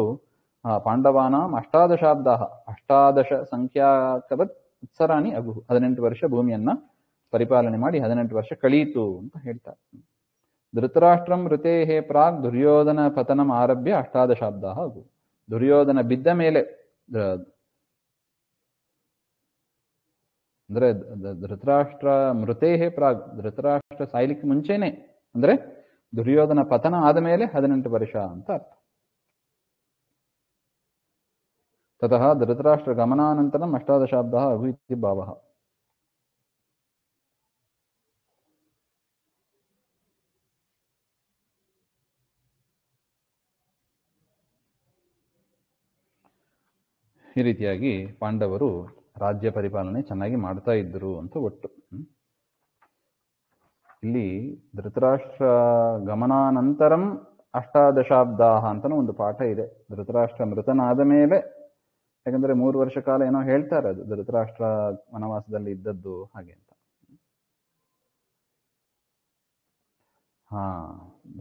ಪಾಂಡವಾನಾಂ ಅಷ್ಟಾದಶಾಬ್ದ, ಅಷ್ಟಾದಶ ಸಂಖ್ಯಾಕವತ್ ಉತ್ಸರಾಣಿ ಅಗು, 18 ವರ್ಷ ಭೂಮಿಯನ್ನ ಪರಿಪಾಲನೆ ಮಾಡಿ 18 ವರ್ಷ ಕಳೀತು ಅಂತ ಹೇಳ್ತಾರೆ. ಧೃತರಾಷ್ಟ್ರಂ ಋತೇಹೇ ಪ್ರಾಗ್ ದುರ್ಯೋಧನ ಪತನಂ ಆರಭ್ಯ ಅಷ್ಟಾದಶಾಬ್ದ ಅಗು. ದುರ್ಯೋಧನ ಬಿದ್ದ ಮೇಲೆ ಅಂದ್ರೆ ಧೃತರಾಷ್ಟ್ರ ಮೃತೇಹೇ ಪ್ರಾಗ್, ಧೃತರಾಷ್ಟ್ರ ಸಾಯ್ಲಿಕ್ಕೆ ಮುಂಚೆನೆ ಅಂದ್ರೆ ದುರ್ಯೋಧನ ಪತನ ಆದ ಮೇಲೆ 18 ವರ್ಷ ಅಂತ ಅರ್ಥ. ತತಃ ಧೃತರಾಷ್ಟ್ರ ಗಮನಾನಂತರಂ ಅಷ್ಟಾದಶಾಬ್ದ ಅಗು ಇತಿ ಭಾವಃ. ಈ ರೀತಿಯಾಗಿ ಪಾಂಡವರು ರಾಜ್ಯ ಪರಿಪಾಲನೆ ಚೆನ್ನಾಗಿ ಮಾಡ್ತಾ ಇದ್ರು ಅಂತ ಒಟ್ಟು. ಇಲ್ಲಿ ಧೃತರಾಷ್ಟ್ರ ಗಮನಾನಂತರಂ ಅಷ್ಟಾದಶಾಬ್ದ ಅಂತನೂ ಒಂದು ಪಾಠ ಇದೆ. ಧೃತರಾಷ್ಟ್ರ ಮೃತನಾದ ಮೇಲೆ, ಯಾಕಂದ್ರೆ 3 ವರ್ಷ ಕಾಲ ಏನೋ ಹೇಳ್ತಾರೆ ಅದು ಧೃತರಾಷ್ಟ್ರ ವನವಾಸದಲ್ಲಿ ಇದ್ದದ್ದು ಹಾಗೆ ಅಂತ.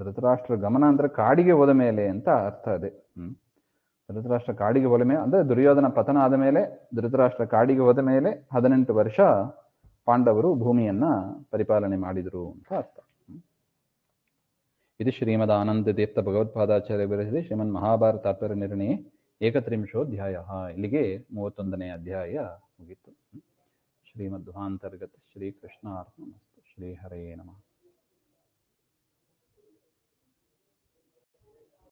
ಧೃತರಾಷ್ಟ್ರ ಗಮನ ಅಂದ್ರೆ ಕಾಡಿಗೆ ಹೋದ ಮೇಲೆ ಅಂತ ಅರ್ಥ ಅದೇ. ಧೃತರಾಷ್ಟ್ರ ಕಾಡಿಗೆ ಹೋದ ಮೇಲೆ ಅಂದ್ರೆ ದುರ್ಯೋಧನ ಪತನ ಆದ ಮೇಲೆ ಧೃತರಾಷ್ಟ್ರ ಕಾಡಿಗೆ ಹೋದ ಮೇಲೆ 18 ವರ್ಷ ಪಾಂಡವರು ಭೂಮಿಯನ್ನ ಪರಿಪಾಲನೆ ಮಾಡಿದರು ಅಂತ ಅರ್ಥ. ಇದು ಶ್ರೀಮದ್ ಆನಂದ ತೀರ್ಥ ಭಗವತ್ಪಾದಾಚಾರ್ಯ ವಿರಚಿತ ಶ್ರೀಮನ್ ಮಹಾಭಾರತ ತಾತ್ಪರ್ಯ ನಿರ್ಣಯ 31ೋಧ್ಯಾಯ. ಇಲ್ಲಿಗೆ 31ನೇ ಅಧ್ಯಾಯ ಮುಗಿತು. ಶ್ರೀಮಧ್ವಾಂತರ್ಗತ ಶ್ರೀ ಕೃಷ್ಣಾರ್ಪಣಮಸ್ತು. ಶ್ರೀ ಹರೇ ನಮಃ.